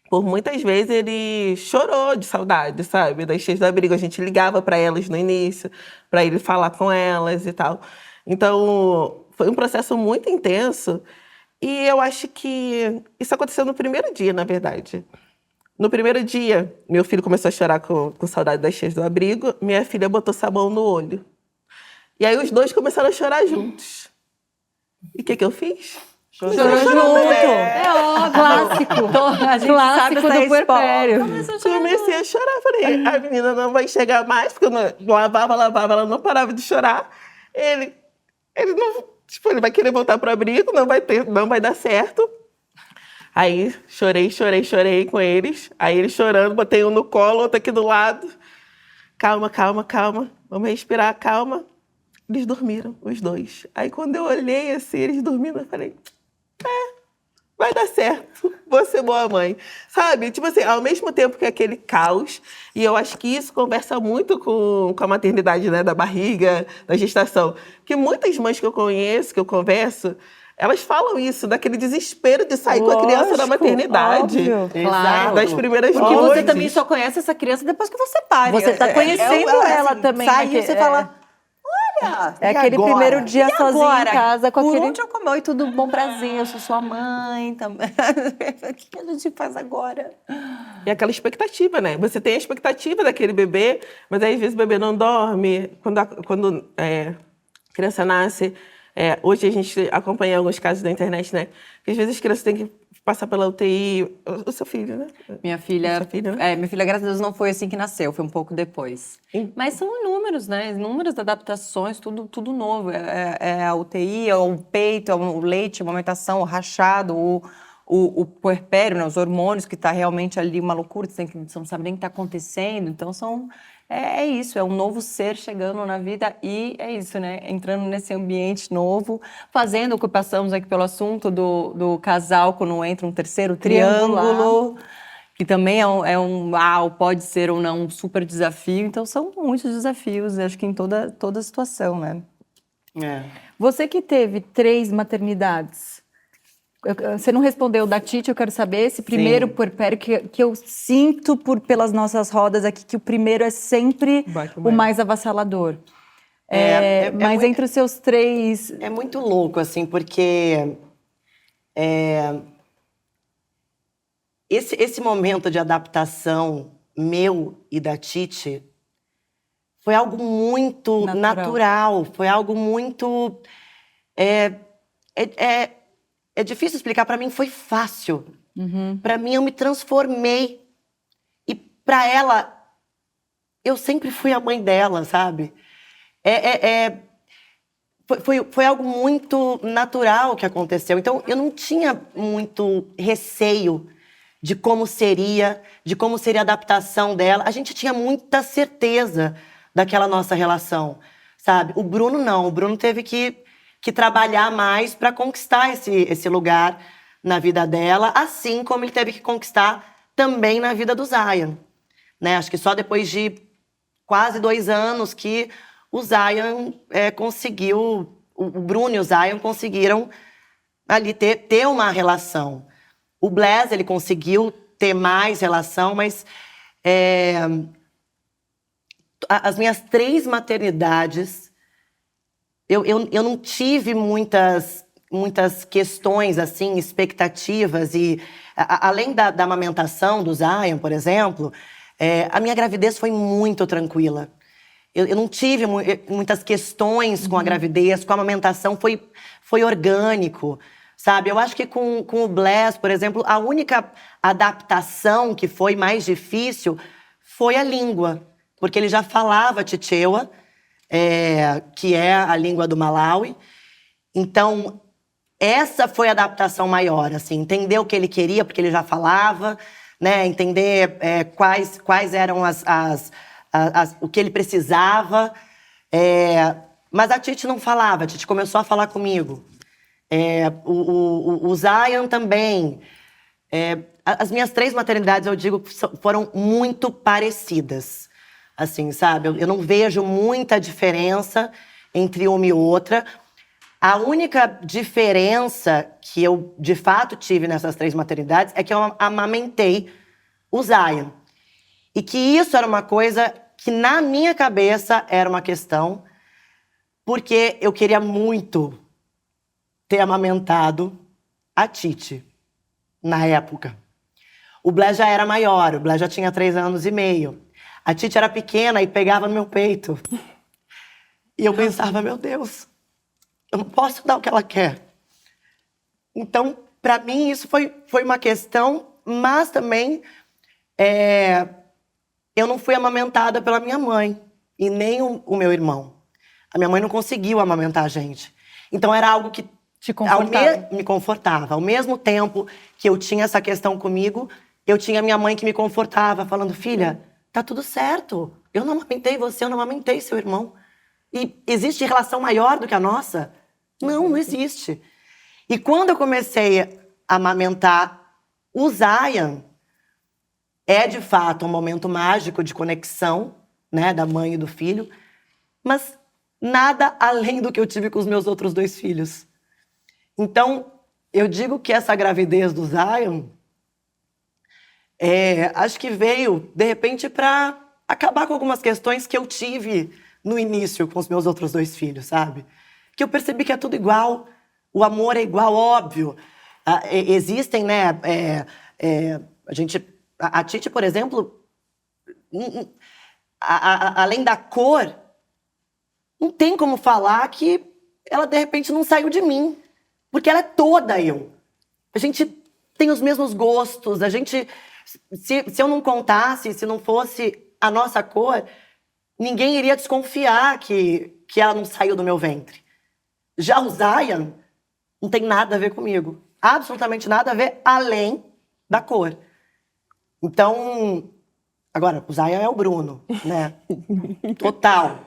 Speaker 5: por muitas vezes, ele chorou de saudade, sabe? Das tias do abrigo. A gente ligava para elas no início, para ele falar com elas e tal. Então, foi um processo muito intenso. E eu acho que isso aconteceu no primeiro dia, na verdade. No primeiro dia, meu filho começou a chorar com saudade das tias do abrigo. Minha filha botou sabão no olho. E aí os dois começaram a chorar juntos. E o que eu fiz?
Speaker 1: Chorou junto. Clássico.
Speaker 2: A gente
Speaker 1: Clássico
Speaker 2: sabe
Speaker 1: do puerpério.
Speaker 5: Comecei a chorar. Falei, a menina não vai chegar mais, porque eu não lavava, ela não parava de chorar. Ele não, ele vai querer voltar pro abrigo, não vai dar certo. Aí chorei com eles. Aí eles chorando, botei um no colo, outro aqui do lado. Calma. Vamos respirar, calma. Eles dormiram, os dois. Aí quando eu olhei assim, eles dormindo, eu falei, vai dar certo, vou ser boa mãe. Sabe? Tipo assim, ao mesmo tempo que aquele caos, e eu acho que isso conversa muito com a maternidade, né, da barriga, da gestação. Porque muitas mães que eu conheço, que eu converso, elas falam isso, daquele desespero de sair com a criança da maternidade.
Speaker 1: Óbvio.
Speaker 6: Claro.
Speaker 5: Das primeiras
Speaker 2: Porque
Speaker 5: noites.
Speaker 2: você também só conhece essa criança depois que você pare.
Speaker 1: Você tá conhecendo ela também,
Speaker 2: Saiu,
Speaker 1: né,
Speaker 2: você
Speaker 1: que-
Speaker 2: olha... Olha,
Speaker 1: É
Speaker 6: E
Speaker 1: aquele
Speaker 6: agora?
Speaker 1: primeiro dia
Speaker 2: e
Speaker 1: sozinho
Speaker 2: agora?
Speaker 1: em casa com
Speaker 2: Por
Speaker 1: aquele...
Speaker 2: onde eu como? Oi, tudo bom, prazer, eu sou sua mãe também. O que a gente faz agora?
Speaker 5: E aquela expectativa, né? Você tem a expectativa daquele bebê, mas aí, às vezes o bebê não dorme. Quando a criança nasce, Hoje a gente acompanha alguns casos na internet, né? Que às vezes as crianças têm que passar pela UTI. O seu filho, né?
Speaker 2: Minha filha,
Speaker 5: Sua filha, né?
Speaker 2: minha filha, graças a Deus, não foi assim que nasceu, foi um pouco depois.
Speaker 5: Sim.
Speaker 2: Mas são inúmeros, né? Inúmeras adaptações, tudo novo. É a UTI, é o peito, é o leite, a amamentação, o rachado, o puerpério, né? Os hormônios, que está realmente ali uma loucura, você não sabe nem o que está acontecendo. Então, é isso, é um novo ser chegando na vida e é isso, né? Entrando nesse ambiente novo, fazendo o que passamos aqui pelo assunto do casal quando entra um terceiro triângulo, que também pode ser ou não um super desafio. Então, são muitos desafios, acho que em toda situação, né?
Speaker 1: Você que teve 3 maternidades, você não respondeu da Tite, eu quero saber esse primeiro puerpério que eu sinto pelas nossas rodas aqui, que o primeiro é sempre o mais avassalador. Mas entre os seus 3...
Speaker 6: É muito louco, assim, porque esse momento de adaptação meu e da Tite foi algo muito natural, foi algo muito... É difícil explicar, para mim foi fácil. Para mim, eu me transformei. E para ela, eu sempre fui a mãe dela, sabe? Foi algo muito natural que aconteceu. Então, eu não tinha muito receio de como seria a adaptação dela. A gente tinha muita certeza daquela nossa relação, sabe? O Bruno não. O Bruno teve que trabalhar mais para conquistar esse lugar na vida dela, assim como ele teve que conquistar também na vida do Zion, né? Acho que só depois de quase 2 anos que o Zion conseguiu, o Bruno e o Zion conseguiram ali ter uma relação. O Blaise, ele conseguiu ter mais relação, mas as minhas 3 maternidades, eu não tive muitas questões, assim, expectativas. E, além da amamentação do Zion, por exemplo, a minha gravidez foi muito tranquila. Eu não tive muitas questões com a gravidez, com a amamentação, foi orgânico, sabe? Eu acho que com o Blaise, por exemplo, a única adaptação que foi mais difícil foi a língua, porque ele já falava Chichewa, que é a língua do Malawi. Então, essa foi a adaptação maior, assim, entender o que ele queria, porque ele já falava, né? Entender quais eram o que ele precisava. Mas a Titi não falava, a Titi começou a falar comigo. O Zion também. As minhas 3 maternidades, eu digo, foram muito parecidas. Assim, sabe? Eu não vejo muita diferença entre uma e outra. A única diferença que eu, de fato, tive nessas 3 maternidades é que eu amamentei o Zion. E que isso era uma coisa que, na minha cabeça, era uma questão, porque eu queria muito ter amamentado a Titi, na época. O Blaise já era maior, o Blaise já tinha 3 anos e meio. A Titi era pequena e pegava no meu peito. E eu pensava, meu Deus, eu não posso dar o que ela quer. Então, para mim, isso foi uma questão, mas também eu não fui amamentada pela minha mãe e nem o meu irmão. A minha mãe não conseguiu amamentar a gente. Então, era algo que me confortava. Ao mesmo tempo que eu tinha essa questão comigo, eu tinha minha mãe que me confortava, falando, filha, tá tudo certo. Eu não amamentei você, eu não amamentei seu irmão. E existe relação maior do que a nossa? Não existe. E quando eu comecei a amamentar o Zion, de fato um momento mágico de conexão, né, da mãe e do filho, mas nada além do que eu tive com os meus outros 2 filhos. Então, eu digo que essa gravidez do Zion acho que veio, de repente, para acabar com algumas questões que eu tive no início com os meus outros 2 filhos, sabe? Que eu percebi que é tudo igual, o amor é igual, óbvio. Existem, né? A Titi, por exemplo, além da cor, não tem como falar que ela de repente não saiu de mim. Porque ela é toda eu. A gente tem os mesmos gostos, a gente... Se eu não contasse, se não fosse a nossa cor, ninguém iria desconfiar que ela não saiu do meu ventre. Já o Zion não tem nada a ver comigo. Absolutamente nada a ver, além da cor. Então, agora, o Zion é o Bruno, né? Total.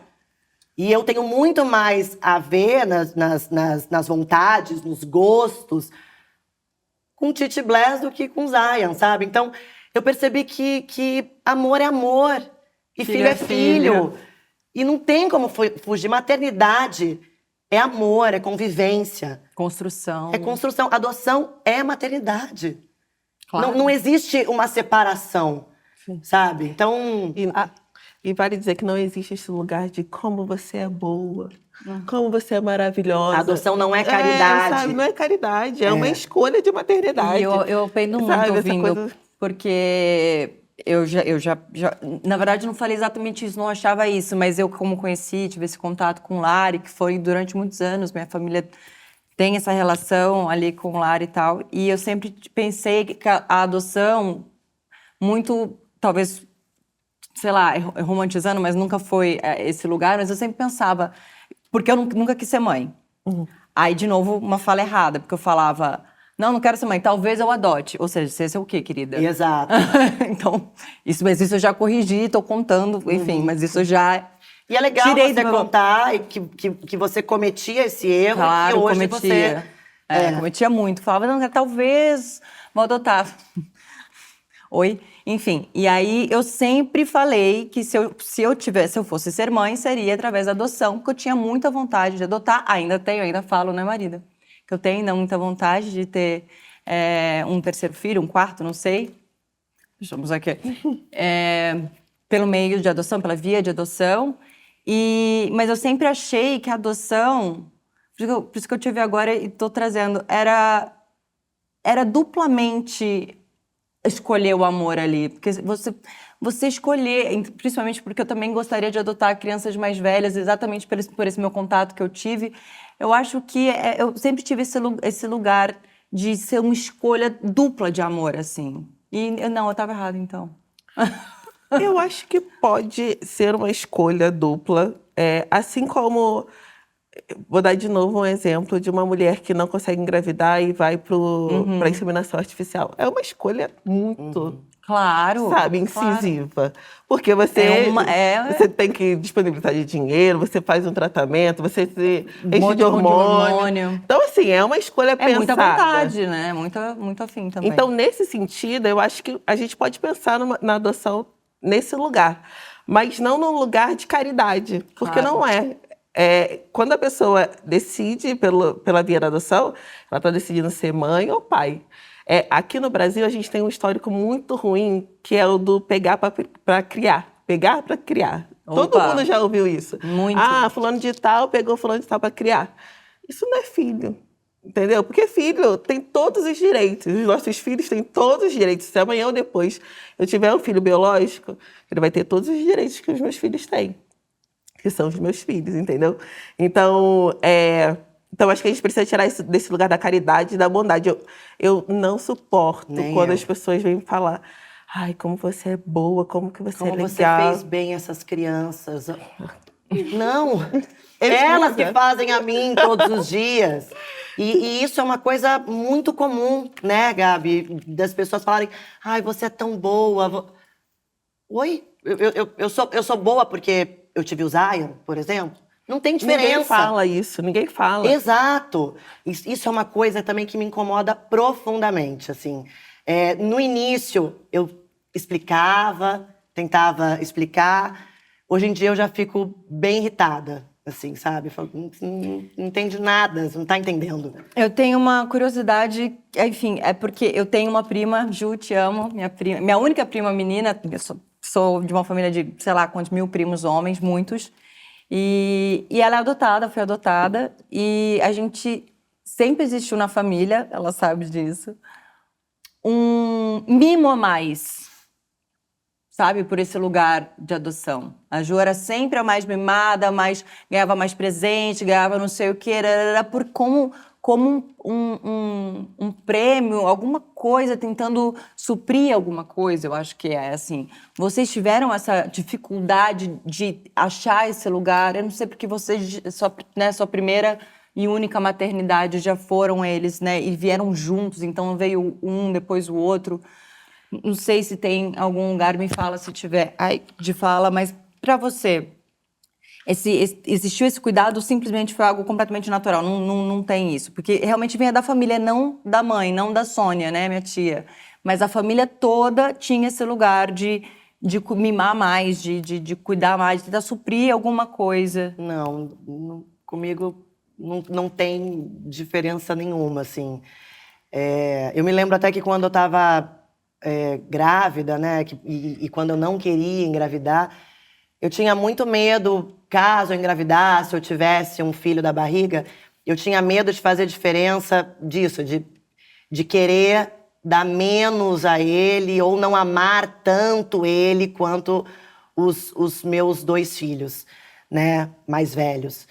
Speaker 6: E eu tenho muito mais a ver nas vontades, nos gostos, com Titi Bless do que com Zion, sabe? Então, eu percebi que amor é amor. E filho é filho. E não tem como fugir. Maternidade é amor, é convivência.
Speaker 2: Construção.
Speaker 6: É construção. Adoção é maternidade.
Speaker 2: Claro.
Speaker 6: Não existe uma separação, sabe? Então...
Speaker 5: E vale dizer que não existe esse lugar de como você é boa, como você é maravilhosa.
Speaker 6: A adoção não é caridade.
Speaker 5: Sabe? Não é caridade, é uma escolha de maternidade.
Speaker 2: E eu pendo muito
Speaker 5: Sabe, essa
Speaker 2: ouvindo,
Speaker 5: coisa-
Speaker 2: porque eu já... Na verdade, não falei exatamente isso, não achava isso, mas eu, como conheci, tive esse contato com o Lari, que foi durante muitos anos, minha família tem essa relação ali com o Lari e tal, e eu sempre pensei que a adoção, muito, talvez... sei lá, romantizando, mas nunca foi esse lugar, mas eu sempre pensava, porque eu nunca quis ser mãe. Aí, de novo, uma fala errada, porque eu falava, não quero ser mãe, talvez eu adote. Ou seja, você é o quê, querida?
Speaker 6: Exato.
Speaker 2: Então, mas isso eu já corrigi, tô contando, enfim, mas isso eu já...
Speaker 6: E é legal
Speaker 2: Tirei
Speaker 6: você
Speaker 2: do meu-
Speaker 6: contar que você cometia esse erro,
Speaker 2: Claro,
Speaker 6: que hoje
Speaker 2: cometia.
Speaker 6: você...
Speaker 2: Cometia muito. Falava, não, talvez vou adotar. Oi? Enfim, e aí eu sempre falei que se eu fosse ser mãe, seria através da adoção, porque eu tinha muita vontade de adotar. Ainda tenho, ainda falo, né, marido? Que eu tenho ainda muita vontade de ter um terceiro filho, um quarto, não sei. Estamos aqui. Pelo meio de adoção, pela via de adoção. Mas eu sempre achei que a adoção, por isso que eu tive agora e estou trazendo, era duplamente escolher o amor ali, porque você escolher, principalmente porque eu também gostaria de adotar crianças mais velhas, exatamente por esse meu contato que eu tive, eu acho que eu sempre tive esse lugar de ser uma escolha dupla de amor, assim. E eu estava errada, então.
Speaker 5: Eu acho que pode ser uma escolha dupla, assim como... Vou dar de novo um exemplo de uma mulher que não consegue engravidar e vai para a inseminação artificial. É uma escolha muito,
Speaker 2: Claro.
Speaker 5: sabe, incisiva. Porque você tem que disponibilizar de dinheiro, você faz um tratamento, você se enche de hormônio. Então, assim, é uma escolha pensada.
Speaker 2: Muita vontade, né? Muito afim também.
Speaker 5: Então, nesse sentido, eu acho que a gente pode pensar na adoção nesse lugar. Mas não num lugar de caridade. Porque não é. Quando a pessoa decide pela via da adoção, ela está decidindo ser mãe ou pai. Aqui no Brasil, a gente tem um histórico muito ruim, que é o do pegar para criar. Pegar para criar.
Speaker 2: Opa.
Speaker 5: Todo mundo já ouviu isso.
Speaker 2: Muito.
Speaker 5: Fulano de tal pegou fulano de tal para criar. Isso não é filho. Entendeu? Porque filho tem todos os direitos. Os nossos filhos têm todos os direitos. Se amanhã ou depois eu tiver um filho biológico, ele vai ter todos os direitos que os meus filhos têm. Que são os meus filhos, entendeu? Então, acho que a gente precisa tirar isso desse lugar da caridade e da bondade. Eu não suporto quando as pessoas vêm falar, ai, como você é boa, como que você é legal.
Speaker 6: Como você fez bem essas crianças. Não, elas que fazem a mim todos os dias. E isso é uma coisa muito comum, né, Gabi? Das pessoas falarem, ai, você é tão boa. Oi? Eu sou boa porque eu tive o Zion, por exemplo? Não tem diferença.
Speaker 5: Ninguém fala isso, ninguém fala.
Speaker 6: Exato. Isso é uma coisa também que me incomoda profundamente, assim. No início, eu explicava, tentava explicar. Hoje em dia, eu já fico bem irritada, assim, sabe? Eu falo, não entende nada, você não tá entendendo.
Speaker 2: Eu tenho uma curiosidade, enfim, porque eu tenho uma prima, Ju, te amo, minha única prima menina, eu sou de uma família de, sei lá, quantos mil primos homens, muitos. E ela é adotada, foi adotada. E a gente sempre existiu na família, ela sabe disso, um mimo a mais. sabe, por esse lugar de adoção. A Ju era sempre a mais mimada, ganhava mais presente, ganhava não sei o quê, por como um prêmio, alguma coisa, tentando suprir alguma coisa, eu acho que é assim. Vocês tiveram essa dificuldade de achar esse lugar? Eu não sei porque vocês, sua primeira e única maternidade já foram eles, né? E vieram juntos, então veio um, depois o outro. Não sei se tem algum lugar, me fala se tiver de fala, mas para você... existiu esse cuidado, simplesmente foi algo completamente natural, não tem isso. Porque realmente vinha da família, não da mãe, não da Sônia, né, minha tia. Mas a família toda tinha esse lugar de mimar mais, de cuidar mais, de tentar suprir alguma coisa.
Speaker 6: Comigo não tem diferença nenhuma, assim. Eu me lembro até que quando eu estava grávida, né, e quando eu não queria engravidar, eu tinha muito medo, caso eu engravidasse, eu tivesse um filho da barriga, eu tinha medo de fazer diferença disso, de querer dar menos a ele ou não amar tanto ele quanto os meus 2 filhos, né, mais velhos.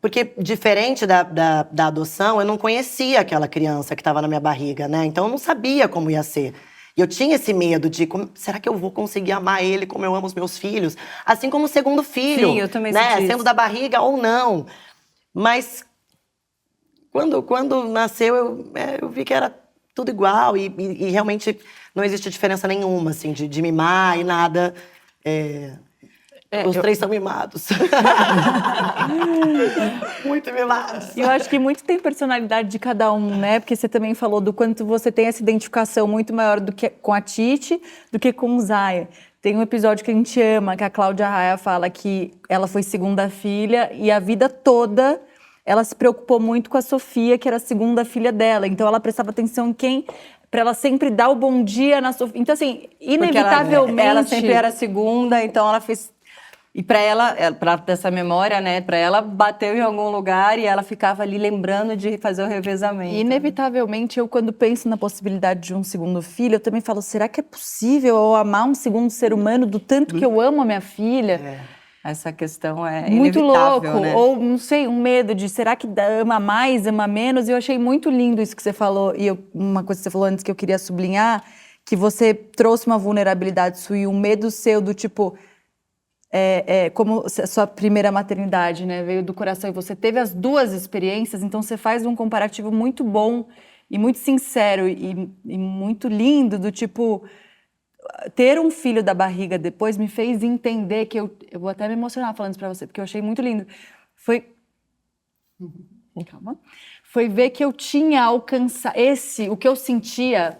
Speaker 6: Porque, diferente da adoção, eu não conhecia aquela criança que estava na minha barriga, né? Então, eu não sabia como ia ser. E eu tinha esse medo de, será que eu vou conseguir amar ele como eu amo os meus filhos? Assim como o segundo filho.
Speaker 2: Sim, eu também
Speaker 6: né?
Speaker 2: senti isso.
Speaker 6: Sendo da barriga ou não. Mas, quando nasceu, eu vi que era tudo igual. E realmente não existe diferença nenhuma, assim, de mimar e nada. Os 3 são mimados. Muito mimados.
Speaker 1: Eu acho que muito tem personalidade de cada um, né? Porque você também falou do quanto você tem essa identificação muito maior do que com a Titi do que com o Zaya. Tem um episódio que a gente ama, que a Cláudia Raia fala que ela foi segunda filha e a vida toda ela se preocupou muito com a Sofia, que era a segunda filha dela. Então ela prestava atenção em quem... Para ela sempre dar o bom dia na Sofia. Então, assim, inevitavelmente...
Speaker 2: Ela sempre era a segunda, então ela fez... E para ela, dessa memória, né, para ela bateu em algum lugar e ela ficava ali lembrando de fazer o revezamento.
Speaker 1: Inevitavelmente, eu quando penso na possibilidade de um segundo filho, eu também falo, será que é possível eu amar um segundo ser humano do tanto que eu amo a minha filha?
Speaker 2: Essa questão é
Speaker 1: muito
Speaker 2: inevitável,
Speaker 1: louco,
Speaker 2: né?
Speaker 1: ou não sei, um medo de será que ama mais, ama menos? E eu achei muito lindo isso que você falou, e uma coisa que você falou antes que eu queria sublinhar, que você trouxe uma vulnerabilidade sua e um medo seu do tipo... como a sua primeira maternidade, né, veio do coração e você teve as 2 experiências, então você faz um comparativo muito bom e muito sincero e muito lindo do tipo, ter um filho da barriga depois me fez entender que eu vou até me emocionar falando isso pra você, porque eu achei muito lindo. Foi ver que eu tinha alcançado, o que eu sentia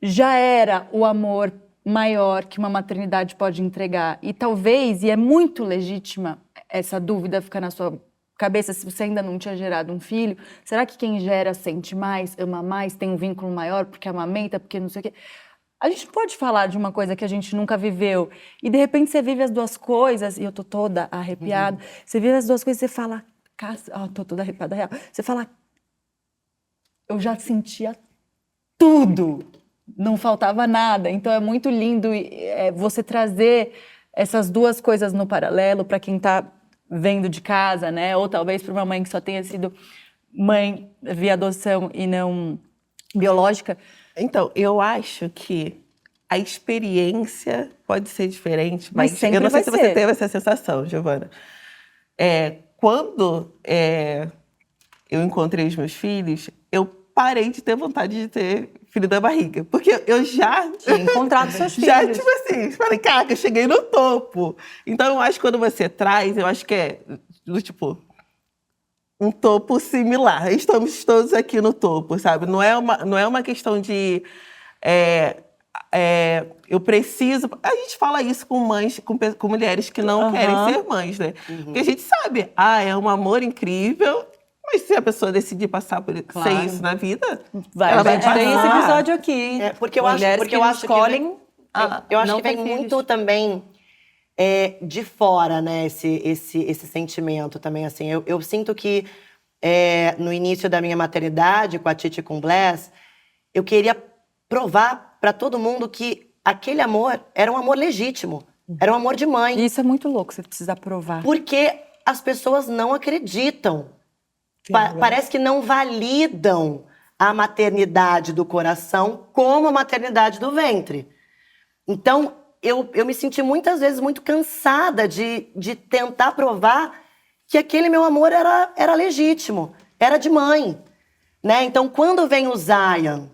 Speaker 1: já era o amor maior que uma maternidade pode entregar. E talvez, e é muito legítima essa dúvida ficar na sua cabeça, se você ainda não tinha gerado um filho, será que quem gera sente mais, ama mais, tem um vínculo maior, porque amamenta, porque não sei o quê? A gente pode falar de uma coisa que a gente nunca viveu. E, de repente, você vive as 2 coisas, e eu tô toda arrepiada, você vive as 2 coisas e você fala... tô toda arrepiada, real. Você fala... Eu já sentia tudo. Não faltava nada. Então, é muito lindo você trazer essas 2 coisas no paralelo para quem está vendo de casa, né? Ou talvez para uma mãe que só tenha sido mãe via adoção e não biológica.
Speaker 5: Então, eu acho que a experiência pode ser diferente,
Speaker 1: Mas
Speaker 5: mas
Speaker 1: sempre
Speaker 5: eu não sei
Speaker 1: vai
Speaker 5: se
Speaker 1: ser.
Speaker 5: você teve essa sensação, Giovana. Quando eu encontrei os meus filhos, eu parei de ter vontade de ter filho da barriga. Porque eu já...
Speaker 2: Tinha encontrado seus filhos.
Speaker 5: Já, tipo assim, falei, caraca, eu cheguei no topo. Então, eu acho que quando você traz, eu acho que é do tipo... um topo similar. Estamos todos aqui no topo, sabe? Não é uma questão de... eu preciso... A gente fala isso com mães, com mulheres que não querem ser mães, né? Porque a gente sabe, é um amor incrível, mas se a pessoa decidir passar por ser isso na vida, ela vai passar.
Speaker 2: Tem esse episódio aqui.
Speaker 6: Porque eu acho que
Speaker 2: escolhem...
Speaker 6: eu acho
Speaker 2: não
Speaker 6: que vem
Speaker 2: ter filhos.
Speaker 6: muito também de fora, né? Esse sentimento também, assim. Eu sinto que no início da minha maternidade, com a Titi e com o Bless, eu queria provar para todo mundo que aquele amor era um amor legítimo. Era um amor de mãe.
Speaker 1: E isso é muito louco, você precisa provar.
Speaker 6: Porque as pessoas não acreditam. Parece que não validam a maternidade do coração como a maternidade do ventre. Então, eu me senti muitas vezes muito cansada de tentar provar que aquele meu amor era legítimo, era de mãe. Né? Então, quando vem o Zion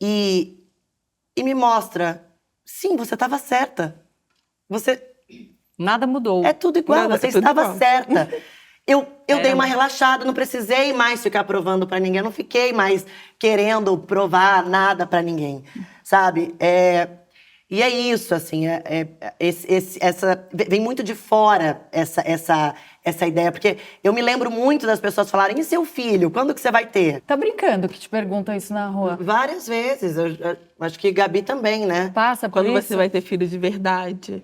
Speaker 6: e me mostra, sim, você estava certa.
Speaker 2: Nada mudou.
Speaker 6: É tudo igual, você
Speaker 5: tudo
Speaker 6: estava
Speaker 5: igual.
Speaker 6: certa. Eu dei uma relaxada, não precisei mais ficar provando pra ninguém, eu não fiquei mais querendo provar nada pra ninguém, sabe? E é isso, assim, vem muito de fora essa ideia, porque eu me lembro muito das pessoas falarem, e seu filho, quando que você vai ter?
Speaker 1: Tá brincando que te perguntam isso na rua?
Speaker 6: Várias vezes, eu acho que Gabi também, né?
Speaker 1: Passa por
Speaker 5: Quando
Speaker 1: isso?
Speaker 5: você vai ter filho de verdade.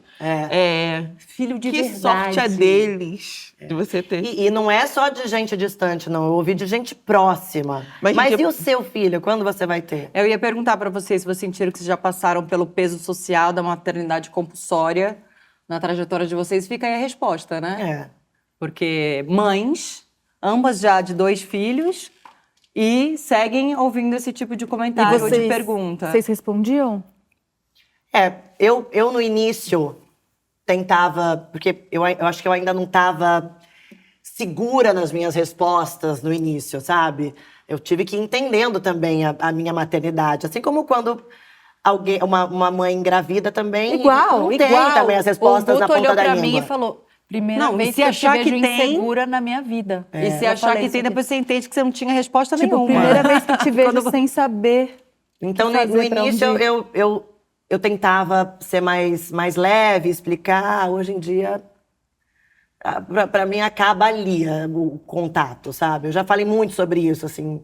Speaker 2: Filho de
Speaker 5: Que
Speaker 2: verdade.
Speaker 5: sorte é deles de você ter.
Speaker 6: E não é só de gente distante, não. Eu ouvi de gente próxima.
Speaker 5: Mas,
Speaker 6: Mas
Speaker 5: gente,
Speaker 6: e o seu filho? Quando você vai ter?
Speaker 2: Eu ia perguntar pra vocês se vocês sentiram que vocês já passaram pelo peso social da maternidade compulsória na trajetória de vocês. Fica aí a resposta, né? Porque mães, ambas já de 2 filhos, e seguem ouvindo esse tipo de comentário ou de pergunta.
Speaker 1: Vocês respondiam?
Speaker 6: Eu no início tentava, porque eu acho que eu ainda não estava segura nas minhas respostas no início, sabe? Eu tive que ir entendendo também a minha maternidade. Assim como quando uma mãe engravida também
Speaker 1: Igual.
Speaker 6: tem também as respostas
Speaker 1: o
Speaker 6: na
Speaker 1: Guto
Speaker 6: ponta
Speaker 1: olhou
Speaker 6: da
Speaker 1: pra
Speaker 6: língua.
Speaker 1: mim e falou, primeira
Speaker 2: Não, e
Speaker 1: vez
Speaker 2: se
Speaker 1: que eu te
Speaker 2: achar
Speaker 1: vejo
Speaker 2: que tem-
Speaker 1: insegura na minha vida.
Speaker 2: E se
Speaker 1: Eu
Speaker 2: achar
Speaker 1: falei
Speaker 2: que
Speaker 1: isso
Speaker 2: tem,
Speaker 1: aqui.
Speaker 2: depois você entende que você não tinha resposta
Speaker 1: Tipo,
Speaker 2: nenhuma.
Speaker 1: primeira vez que te vejo
Speaker 2: Quando-
Speaker 1: sem saber.
Speaker 6: Então,
Speaker 1: o que
Speaker 6: no
Speaker 1: fazer pra
Speaker 6: início,
Speaker 1: onde ir.
Speaker 6: eu tentava ser mais leve, explicar. Hoje em dia, pra mim, acaba ali o contato, sabe? Eu já falei muito sobre isso, assim.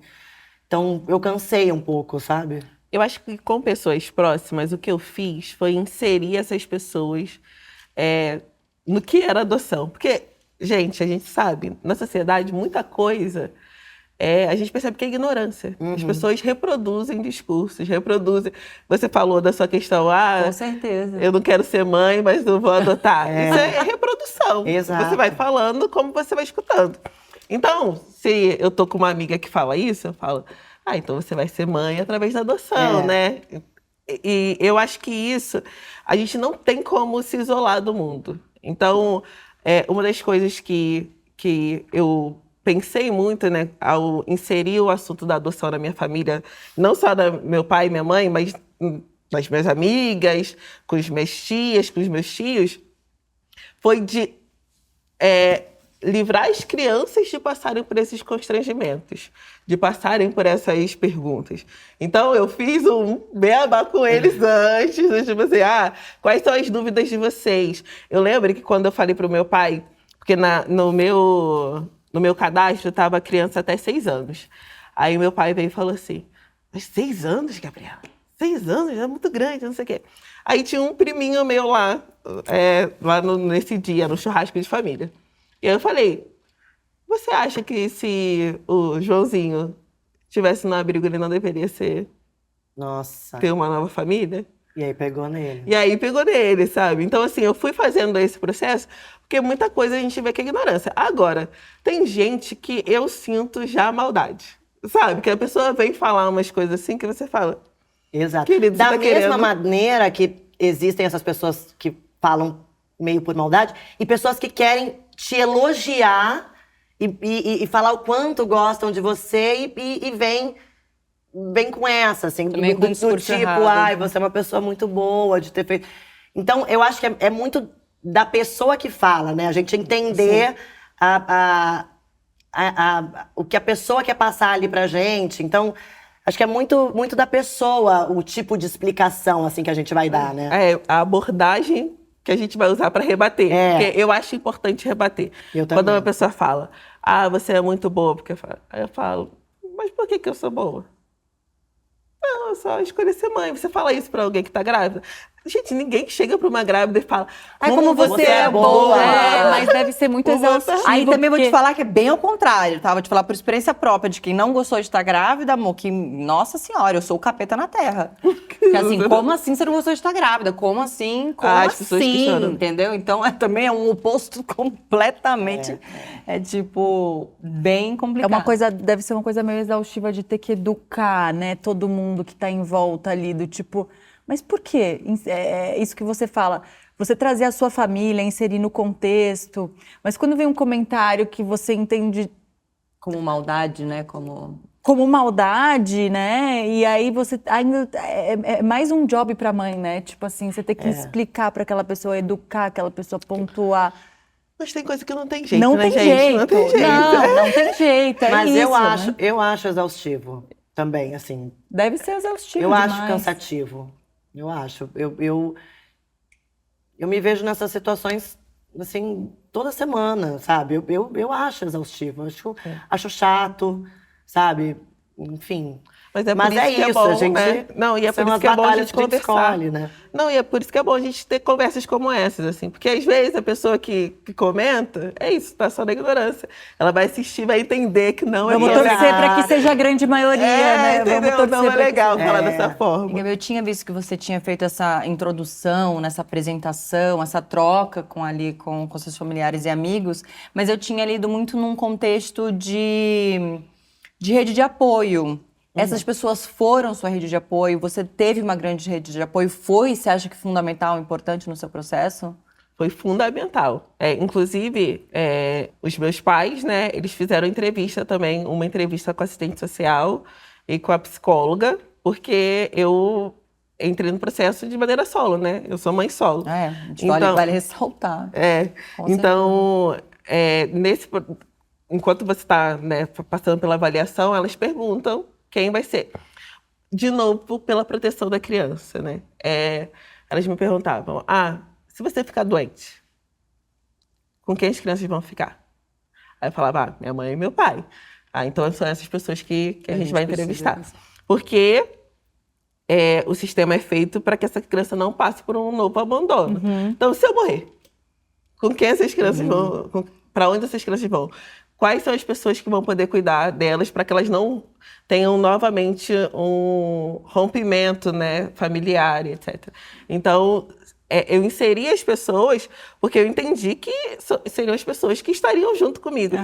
Speaker 6: Então, eu cansei um pouco, sabe?
Speaker 5: Eu acho que com pessoas próximas, o que eu fiz foi inserir essas pessoas no que era adoção. Porque, gente, a gente sabe, na sociedade, muita coisa, a gente percebe que é ignorância. As pessoas reproduzem discursos, reproduzem... Você falou da sua questão,
Speaker 2: Com certeza.
Speaker 5: eu não quero ser mãe, mas não vou adotar. Isso é reprodução.
Speaker 6: Exato.
Speaker 5: Você vai falando como você vai escutando. Então, se eu tô com uma amiga que fala isso, eu falo, então você vai ser mãe através da adoção, né? E eu acho que isso, a gente não tem como se isolar do mundo. Então, uma das coisas que eu pensei muito, né, ao inserir o assunto da adoção na minha família, não só da meu pai e minha mãe, mas das minhas amigas, com as minhas tias, com os meus tios, foi de livrar as crianças de passarem por esses constrangimentos, de passarem por essas perguntas. Então, eu fiz um beabá com eles antes, tipo assim, quais são as dúvidas de vocês? Eu lembro que quando eu falei para o meu pai, porque no meu cadastro estava criança até 6 anos. Aí meu pai veio e falou assim, mas 6 anos, Gabriela? 6 anos? É muito grande, não sei o quê. Aí tinha um priminho meu lá nesse dia, no churrasco de família. E aí eu falei, você acha que se o Joãozinho estivesse no abrigo, ele não deveria
Speaker 6: Nossa.
Speaker 5: ter uma nova família?
Speaker 6: E aí pegou nele.
Speaker 5: E aí pegou nele, sabe? Então, assim, eu fui fazendo esse processo, porque muita coisa a gente vê que é ignorância. Agora, tem gente que eu sinto já maldade, sabe? Que a pessoa vem falar umas coisas assim que você fala...
Speaker 6: Exato.
Speaker 5: Querido, você
Speaker 6: Da
Speaker 5: tá
Speaker 6: mesma
Speaker 5: querendo-
Speaker 6: maneira que existem essas pessoas que falam meio por maldade, e pessoas que querem te elogiar e falar o quanto gostam de você e vem com essa, assim,
Speaker 2: Também com um discurso
Speaker 6: tipo,
Speaker 2: errado.
Speaker 6: você é uma pessoa muito boa de ter feito. Então, eu acho que é muito da pessoa que fala, né? A gente entender o que a pessoa quer passar ali pra gente. Então, acho que é muito, muito da pessoa o tipo de explicação, assim, que a gente vai dar, né?
Speaker 5: A abordagem que a gente vai usar para rebater. Porque eu acho importante rebater.
Speaker 6: Eu
Speaker 5: Quando
Speaker 6: também.
Speaker 5: uma pessoa fala, você é muito boa, porque aí eu falo, mas por que eu sou boa? Não, eu só escolhi ser mãe. Você fala isso para alguém que tá grávida? Gente, ninguém chega pra uma grávida e fala,
Speaker 2: Ai, como você é
Speaker 6: boa.
Speaker 1: Mas deve ser muito exaustivo.
Speaker 2: Aí também vou te
Speaker 1: porque-
Speaker 2: falar que é bem ao contrário, tá? Vou te falar por experiência própria de quem não gostou de estar grávida, amor, que, nossa senhora, eu sou o capeta na terra. Porque assim, como assim você não gostou de estar grávida? Como assim? Como
Speaker 5: as pessoas
Speaker 2: assim?
Speaker 5: questionam.
Speaker 2: Entendeu? Então também é um oposto completamente. É tipo, bem complicado.
Speaker 1: É uma coisa, deve ser uma coisa meio exaustiva de ter que educar, né, todo mundo que tá em volta ali, do tipo, mas por quê? É isso que você fala, você trazer a sua família, inserir no contexto, mas quando vem um comentário que você entende
Speaker 2: Como maldade, né?
Speaker 1: como maldade, né, e aí você ainda, é mais um job pra mãe, né, tipo assim, você tem que explicar pra aquela pessoa, educar aquela pessoa, pontuar.
Speaker 5: mas tem coisa que não tem jeito,
Speaker 1: Não
Speaker 5: né,
Speaker 1: tem
Speaker 5: gente?
Speaker 1: jeito,
Speaker 5: Não tem jeito.
Speaker 1: não tem jeito, é
Speaker 6: Mas
Speaker 1: isso,
Speaker 6: eu
Speaker 1: né?
Speaker 6: acho exaustivo também, assim.
Speaker 1: Deve ser exaustivo
Speaker 6: Eu
Speaker 1: demais.
Speaker 6: acho cansativo. Eu acho. Eu me vejo nessas situações, assim, toda semana, sabe? Eu acho exaustivo. Acho chato, sabe? Enfim.
Speaker 5: Mas é por
Speaker 6: Mas
Speaker 5: isso
Speaker 6: é
Speaker 5: que é
Speaker 6: isso,
Speaker 5: bom,
Speaker 6: a gente.
Speaker 5: né? Não, e é por
Speaker 6: são
Speaker 5: isso
Speaker 6: as
Speaker 5: que é bom a
Speaker 6: batalhas
Speaker 5: gente
Speaker 6: que a gente
Speaker 5: conversar.
Speaker 6: escolhe, né?
Speaker 5: Não, e é por isso que é bom a gente ter conversas como essas, assim. Porque às vezes a pessoa que comenta, é isso, tá só na ignorância. Ela vai assistir, vai entender que não
Speaker 1: Vamos
Speaker 5: é
Speaker 1: torcer para que seja a grande maioria, né?
Speaker 5: entendeu?
Speaker 1: Vamos torcer
Speaker 5: Não é
Speaker 1: pra que
Speaker 5: legal
Speaker 1: seja.
Speaker 5: falar dessa forma.
Speaker 2: Eu tinha visto que você tinha feito essa introdução, nessa apresentação, essa troca com seus familiares e amigos, mas eu tinha lido muito num contexto de rede de apoio. Essas pessoas foram sua rede de apoio? Você teve uma grande rede de apoio? Você acha que fundamental, importante no seu processo?
Speaker 5: Foi fundamental. Inclusive, os meus pais, né, eles fizeram entrevista também, uma entrevista com a assistente social e com a psicóloga, porque eu entrei no processo de maneira solo, né? Eu sou mãe solo.
Speaker 2: A gente
Speaker 5: Então,
Speaker 2: vale ressaltar. Com
Speaker 5: então, enquanto você está, né, passando pela avaliação, elas perguntam quem vai ser. De novo, pela proteção da criança, né? Elas me perguntavam, se você ficar doente, com quem as crianças vão ficar? Aí eu falava, minha mãe e meu pai. Então são essas pessoas que a gente vai entrevistar. Porque o sistema é feito para que essa criança não passe por um novo abandono. Então, se eu morrer, com quem essas crianças vão? Para onde essas crianças vão? Quais são as pessoas que vão poder cuidar delas para que elas não tenham novamente um rompimento, né, familiar, etc. Então, eu inseri as pessoas porque eu entendi que seriam as pessoas que estariam junto comigo.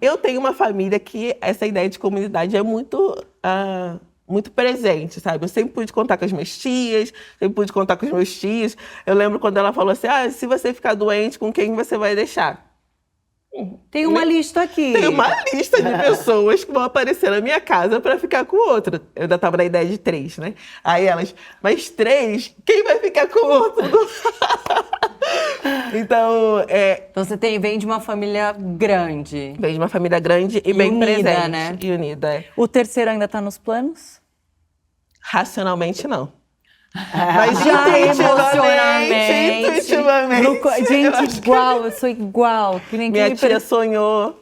Speaker 5: Eu tenho uma família que essa ideia de comunidade é muito presente, sabe? Eu sempre pude contar com as minhas tias, sempre pude contar com os meus tios. Eu lembro quando ela falou assim, se você ficar doente, com quem você vai deixar?
Speaker 2: Tem uma lista aqui.
Speaker 5: Tem uma lista de pessoas que vão aparecer na minha casa para ficar com o outro. Eu ainda estava na ideia de 3, né? Aí elas, mas 3? Quem vai ficar com o outro? Então,
Speaker 2: Então você vem de uma família grande.
Speaker 5: Vem de uma família grande e bem
Speaker 2: unida,
Speaker 5: presente.
Speaker 2: né?
Speaker 5: E unida.
Speaker 1: O terceiro ainda está nos planos?
Speaker 5: Racionalmente, não. Mas
Speaker 2: Já
Speaker 5: intuitivamente.
Speaker 1: Gente, igual, eu sou igual. Que nem
Speaker 5: Minha
Speaker 1: quem me
Speaker 5: tia sonhou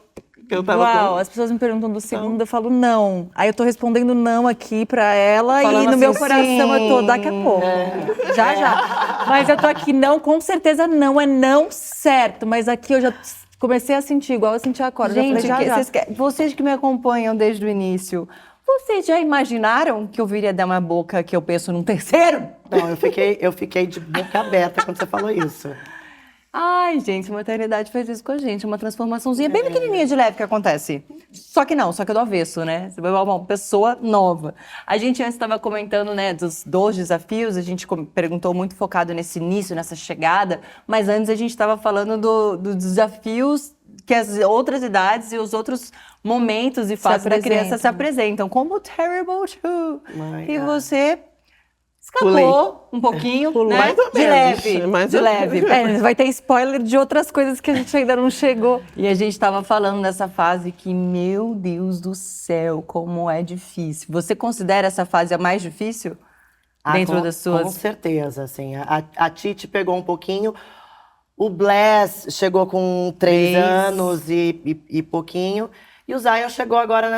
Speaker 5: que eu tava
Speaker 1: igual.
Speaker 5: com...
Speaker 1: As pessoas me perguntam do segundo, eu falo não. Aí eu tô respondendo não aqui pra ela
Speaker 2: Falando
Speaker 1: e no
Speaker 2: assim,
Speaker 1: meu coração
Speaker 2: sim.
Speaker 1: eu tô daqui a pouco. Já. Mas eu tô aqui não, com certeza não, é não certo. Mas aqui eu já comecei a sentir igual eu senti a corda.
Speaker 2: Gente,
Speaker 1: já falei, já.
Speaker 2: vocês que me acompanham desde o início, vocês já imaginaram que eu viria dar uma boca que eu penso num terceiro?
Speaker 6: Não, eu fiquei de boca aberta quando você falou isso.
Speaker 2: Ai, gente, a maternidade fez isso com a gente. Uma transformaçãozinha bem pequenininha de leve que acontece. Só que do avesso, né? Você vai uma pessoa nova. A gente antes estava comentando, né, dos 2 desafios. A gente perguntou muito focado nesse início, nessa chegada. Mas antes a gente estava falando dos desafios que as outras idades e os outros momentos e fases da criança se apresentam. Como o Terrible 2. E você... escapou um pouquinho, né?
Speaker 5: Mais ou
Speaker 2: de
Speaker 5: menos,
Speaker 2: leve,
Speaker 5: mais
Speaker 2: de
Speaker 5: ou
Speaker 2: leve.
Speaker 1: Vai ter spoiler de outras coisas que a gente ainda não chegou.
Speaker 2: E a gente estava falando dessa fase que, meu Deus do céu, como é difícil. Você considera essa fase a mais difícil? Dentro das suas...
Speaker 6: Com certeza, assim. A Titi pegou um pouquinho. O Bless chegou com 3 anos e pouquinho. E o Zion chegou agora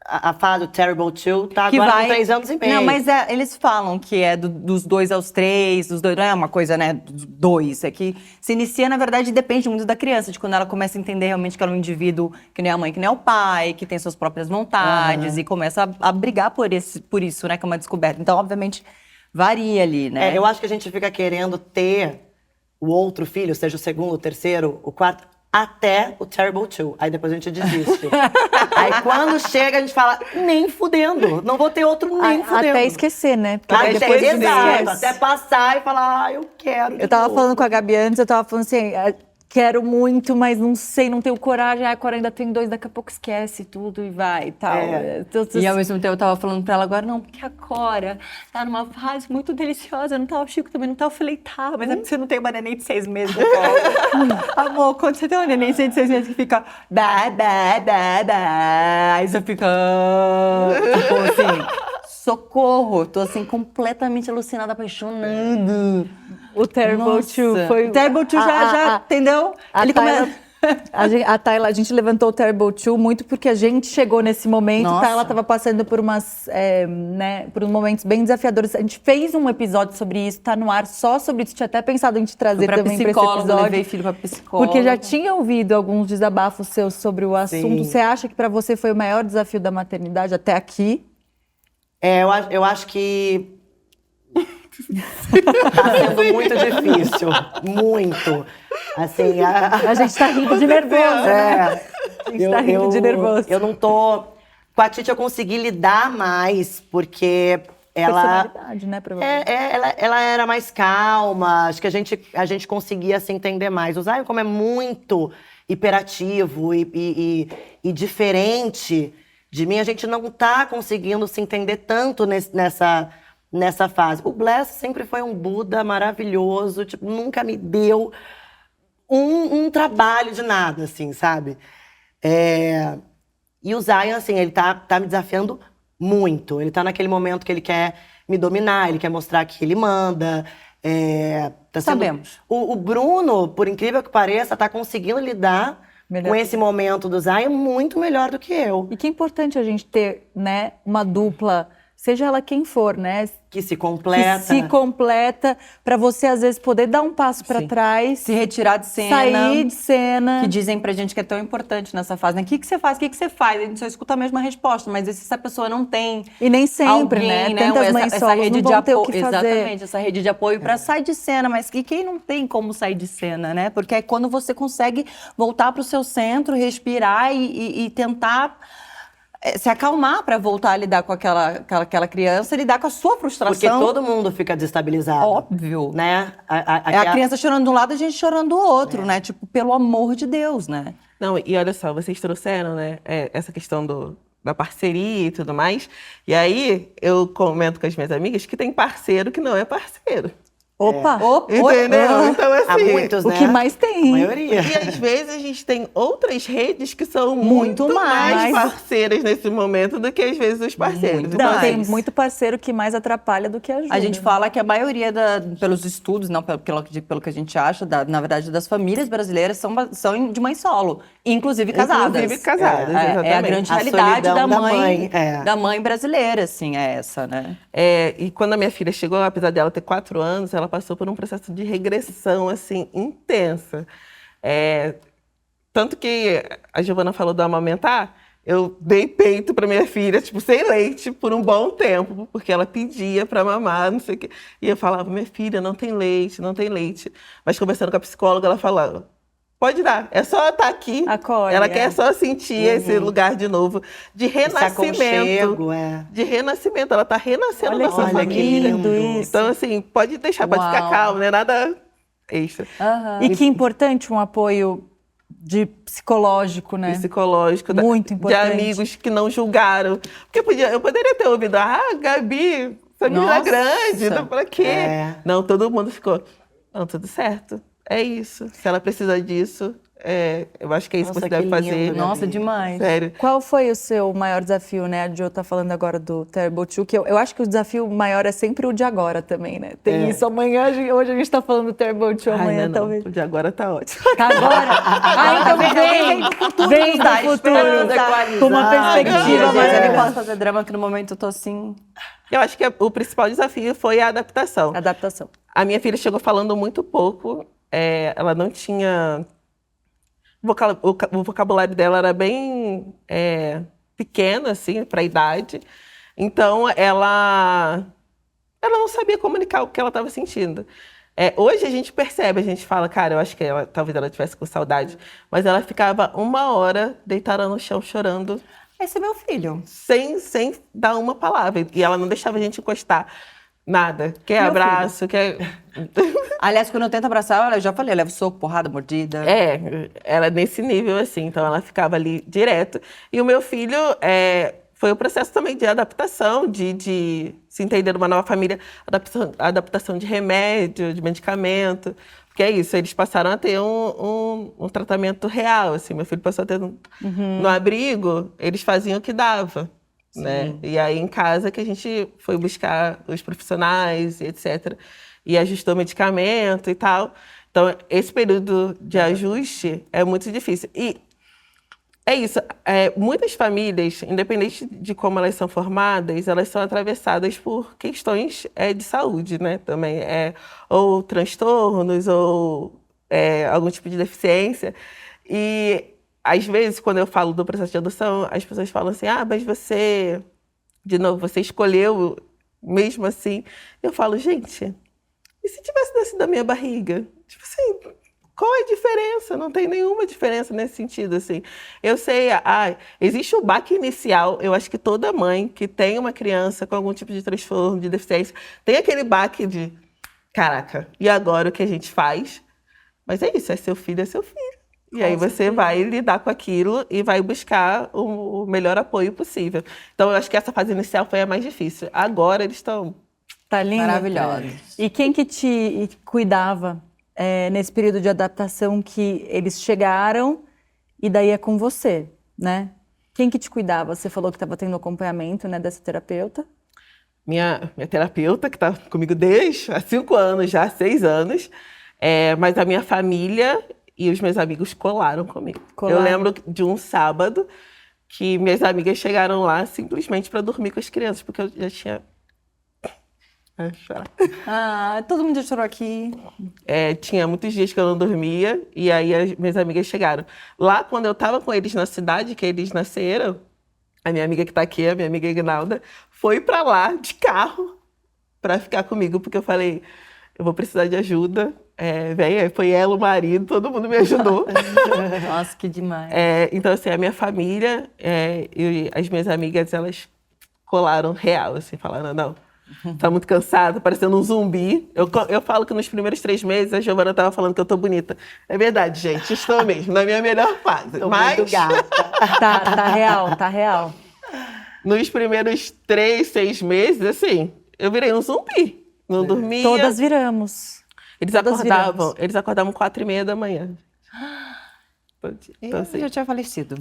Speaker 6: a fase do Terrible 2 tá
Speaker 2: Que
Speaker 6: agora
Speaker 2: vai...
Speaker 6: com 3 anos e meio.
Speaker 2: Não, mas eles falam que é dos 2 aos 3, dos 2, não é uma coisa, né, dos 2. É que se inicia, na verdade, depende muito da criança, de quando ela começa a entender realmente que ela é um indivíduo que nem a mãe, que nem o pai, que tem suas próprias vontades e começa a brigar por isso, né, que é uma descoberta. Então, obviamente, varia ali, né?
Speaker 6: Eu acho que a gente fica querendo ter o outro filho, seja o segundo, o terceiro, o quarto, até o Terrible 2. Aí depois a gente desiste. Aí quando chega, a gente fala, nem fudendo. Não vou ter outro nem fudendo.
Speaker 1: Até esquecer, né? Porque
Speaker 6: Até,
Speaker 1: depois
Speaker 6: exato, até passar e falar, eu quero.
Speaker 1: Eu tava falando com a Gabi antes, eu tava falando assim, quero muito, mas não sei, não tenho coragem. A Cora ainda tem 2, daqui a pouco esquece tudo e vai e tal.
Speaker 2: E ao mesmo tempo eu tava falando pra ela agora, não, porque a Cora tá numa fase muito deliciosa, não tá, o Chico também não tá. Eu falei, tá, mas é porque você não tem uma neném de 6 meses no colo. Amor, quando você tem uma neném de 6 meses que fica bah, bah, bah, bah, aí você fica, tipo assim, socorro, tô assim, completamente alucinada, apaixonada.
Speaker 1: O Terrible 2 foi...
Speaker 2: O Terrible 2 já, entendeu?
Speaker 1: A Tayla, a gente levantou o Terrible 2 muito porque a gente chegou nesse momento.
Speaker 2: Nossa.
Speaker 1: A Tayla estava passando por por uns momentos bem desafiadores. A gente fez um episódio sobre isso, tá no ar só sobre isso. Tinha até pensado em te trazer também para esse episódio.
Speaker 2: Levei filho pra psicóloga.
Speaker 1: Porque já tinha ouvido alguns desabafos seus sobre o assunto. Você acha que para você foi o maior desafio da maternidade até aqui?
Speaker 6: Eu acho que tá sendo muito difícil. Muito. Assim,
Speaker 1: A gente tá rindo de nervoso, né? A gente tá rindo de nervoso.
Speaker 6: Eu não tô... Com a Titi eu consegui lidar mais, porque ela...
Speaker 1: Personalidade, né? Provavelmente.
Speaker 6: Ela era mais calma, acho que a gente conseguia se entender mais. O Zion, como é muito hiperativo e diferente de mim, a gente não tá conseguindo se entender tanto nessa fase. O Bless sempre foi um Buda maravilhoso, tipo, nunca me deu um trabalho de nada, assim, sabe? E o Zion, assim, ele tá me desafiando muito. Ele tá naquele momento que ele quer me dominar, ele quer mostrar que ele manda.
Speaker 2: Sabemos.
Speaker 6: O Bruno, por incrível que pareça, tá conseguindo lidar com esse momento do Zion muito melhor do que eu.
Speaker 1: E que é importante a gente ter, né, uma dupla, seja ela quem for, né?
Speaker 6: Que se completa.
Speaker 1: Que se completa, pra você, às vezes, poder dar um passo pra trás.
Speaker 2: Se retirar de cena.
Speaker 1: Sair de cena.
Speaker 2: Que dizem pra gente que é tão importante nessa fase, né? O que você faz? O que você faz? A gente só escuta a mesma resposta, mas e se essa pessoa não tem
Speaker 1: E nem sempre,
Speaker 2: alguém,
Speaker 1: né? Tantas mães solos não vão ter o que fazer.
Speaker 2: Exatamente, essa rede de apoio pra sair de cena. Mas e quem não tem como sair de cena, né? Porque é quando você consegue voltar pro seu centro, respirar e tentar se acalmar para voltar a lidar com aquela criança, lidar com a sua frustração.
Speaker 6: Porque todo mundo fica desestabilizado.
Speaker 2: Óbvio.
Speaker 6: Né?
Speaker 2: É a criança chorando de um lado e a gente chorando do outro, né? Tipo, pelo amor de Deus, né?
Speaker 5: Não, e olha só, vocês trouxeram, né, essa questão da parceria e tudo mais. E aí, eu comento com as minhas amigas que tem parceiro que não é parceiro.
Speaker 1: Opa!
Speaker 5: Entendeu? Então, assim,
Speaker 6: Há muitos, né?
Speaker 1: O que mais tem?
Speaker 6: A maioria.
Speaker 5: E às vezes a gente tem outras redes que são muito mais parceiras nesse momento do que às vezes os parceiros.
Speaker 2: Muito
Speaker 5: Então,
Speaker 1: Não,
Speaker 2: mais.
Speaker 1: tem muito parceiro que mais atrapalha do que ajuda.
Speaker 2: A gente fala que a maioria, pelos estudos, não pelo que a gente acha, na verdade, das famílias brasileiras são de mãe solo, inclusive casadas.
Speaker 5: Inclusive casadas,
Speaker 2: É a
Speaker 5: exatamente.
Speaker 2: grande
Speaker 6: A
Speaker 2: realidade
Speaker 6: solidão
Speaker 2: da
Speaker 6: da
Speaker 2: mãe,
Speaker 6: mãe,
Speaker 2: brasileira, assim, é essa, né?
Speaker 5: E quando a minha filha chegou, apesar dela ter 4 anos, ela passou por um processo de regressão, assim, intensa. Tanto que a Giovana falou do amamentar, eu dei peito para minha filha, tipo, sem leite, por um bom tempo, porque ela pedia para mamar, não sei o quê. E eu falava, minha filha, não tem leite, não tem leite. Mas conversando com a psicóloga, ela falava, pode dar, é só estar aqui.
Speaker 1: Acolhe,
Speaker 5: ela quer só sentir esse lugar de novo, de renascimento. De renascimento, ela está renascendo
Speaker 1: Olha
Speaker 5: na sua
Speaker 1: que
Speaker 5: família.
Speaker 1: lindo isso.
Speaker 5: Então, assim, pode deixar, pode ficar calmo, não é nada extra.
Speaker 1: E que importante um apoio psicológico, né?
Speaker 5: Psicológico,
Speaker 1: Muito importante.
Speaker 5: de amigos que não julgaram. Porque eu poderia ter ouvido, Gabi, essa menina
Speaker 2: Nossa.
Speaker 5: grande, então pra quê? Não, todo mundo ficou, não, tudo certo, é isso. Se ela precisa disso, eu acho que é isso que
Speaker 6: Nossa,
Speaker 5: você deve
Speaker 6: que
Speaker 5: fazer.
Speaker 6: lindo,
Speaker 2: Nossa,
Speaker 6: Gabi.
Speaker 2: demais.
Speaker 5: Sério.
Speaker 1: Qual foi o seu maior desafio, né? A Jo tá falando agora do Terrible Two, que eu acho que o desafio maior é sempre o de agora também, né? Tem isso amanhã, hoje a gente tá falando do Terrible Two, amanhã
Speaker 5: não,
Speaker 1: talvez.
Speaker 5: O de agora tá ótimo.
Speaker 1: Tá agora? Então vem do futuro, com uma perspectiva
Speaker 2: Mas eu nem
Speaker 1: maravilhosa.
Speaker 2: posso fazer drama, que no momento eu tô assim...
Speaker 5: Eu acho que o principal desafio foi a adaptação.
Speaker 1: Adaptação.
Speaker 5: A minha filha chegou falando muito pouco. Ela não tinha... O vocabulário dela era bem pequeno, assim, para a idade. Então, ela não sabia comunicar o que ela estava sentindo. Hoje a gente percebe, a gente fala, cara, eu acho que talvez ela estivesse com saudade. Mas ela ficava 1 hora deitada no chão chorando,
Speaker 2: Esse é meu filho.
Speaker 5: sem dar uma palavra. E ela não deixava a gente encostar nada. Quer
Speaker 2: Meu
Speaker 5: abraço, quer...
Speaker 2: Aliás, quando eu tento abraçar, eu já falei, eu levo soco, porrada, mordida.
Speaker 5: Ela nesse nível, assim. Então, ela ficava ali direto. E o meu filho, foi o processo também de adaptação, de se entender numa nova família. Adaptação de remédio, de medicamento. Porque é isso, eles passaram a ter um tratamento real, assim. Meu filho passou a ter... No abrigo, eles faziam o que dava, né? E aí, em casa, que a gente foi buscar os profissionais, etc. E ajustou medicamento e tal. Então, esse período de ajuste é muito difícil. E é isso. Muitas famílias, independente de como elas são formadas, elas são atravessadas por questões de saúde, né? Também. Ou transtornos, ou algum tipo de deficiência. E, às vezes, quando eu falo do processo de adoção, as pessoas falam assim, mas você, de novo, você escolheu mesmo assim. Eu falo, gente... E se tivesse nascido da minha barriga? Tipo assim, qual é a diferença? Não tem nenhuma diferença nesse sentido, assim. Eu sei, existe o baque inicial. Eu acho que toda mãe que tem uma criança com algum tipo de transtorno, de deficiência, tem aquele baque de, caraca, e agora o que a gente faz? Mas é isso, é seu filho. E aí você vai lidar com aquilo e vai buscar o melhor apoio possível. Então, eu acho que essa fase inicial foi a mais difícil. Agora eles estão...
Speaker 1: Tá lindo?
Speaker 2: Maravilhosos.
Speaker 1: E quem que te cuidava nesse período de adaptação que eles chegaram e daí é com você, né? Quem que te cuidava? Você falou que estava tendo acompanhamento, né, dessa terapeuta.
Speaker 5: Minha terapeuta, que está comigo desde há 5 anos, já há 6 anos. Mas a minha família e os meus amigos colaram comigo.
Speaker 1: Colaram.
Speaker 5: Eu lembro de um sábado que minhas amigas chegaram lá simplesmente para dormir com as crianças, porque eu já tinha... chorar.
Speaker 2: Todo mundo já chorou aqui.
Speaker 5: Tinha muitos dias que eu não dormia, e aí as minhas amigas chegaram. Lá, quando eu estava com eles na cidade, que eles nasceram, a minha amiga que está aqui, a minha amiga Ignalda, foi para lá de carro para ficar comigo, porque eu falei, eu vou precisar de ajuda. Foi ela, o marido, todo mundo me ajudou.
Speaker 2: Nossa, que demais.
Speaker 5: Então, assim, a minha família e as minhas amigas, elas colaram real, assim, falaram, não, tá muito cansada, parecendo um zumbi. Eu falo que nos primeiros 3 meses a Giovana tava falando que eu tô bonita. É verdade, gente, estou mesmo, na minha melhor fase.
Speaker 6: Tô
Speaker 5: Mas
Speaker 6: muito gata.
Speaker 1: Tá real.
Speaker 5: nos primeiros 3, 6 meses, assim, eu virei um zumbi. Não dormia.
Speaker 1: Todas viramos.
Speaker 5: Eles
Speaker 1: todas
Speaker 5: acordavam 4h30 da manhã. Então, assim,
Speaker 2: Eu já tinha falecido.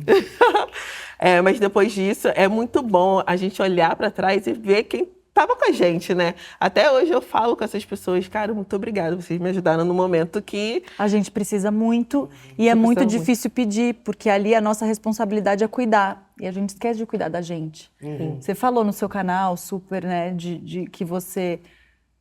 Speaker 5: mas depois disso, é muito bom a gente olhar para trás e ver quem estava com a gente, né? Até hoje eu falo com essas pessoas, cara, muito obrigada, vocês me ajudaram no momento que...
Speaker 1: A gente precisa muito e é muito
Speaker 5: precisa
Speaker 1: difícil pedir, porque ali a nossa responsabilidade é cuidar. E a gente esquece de cuidar da gente. Você falou no seu canal super, né, de que você...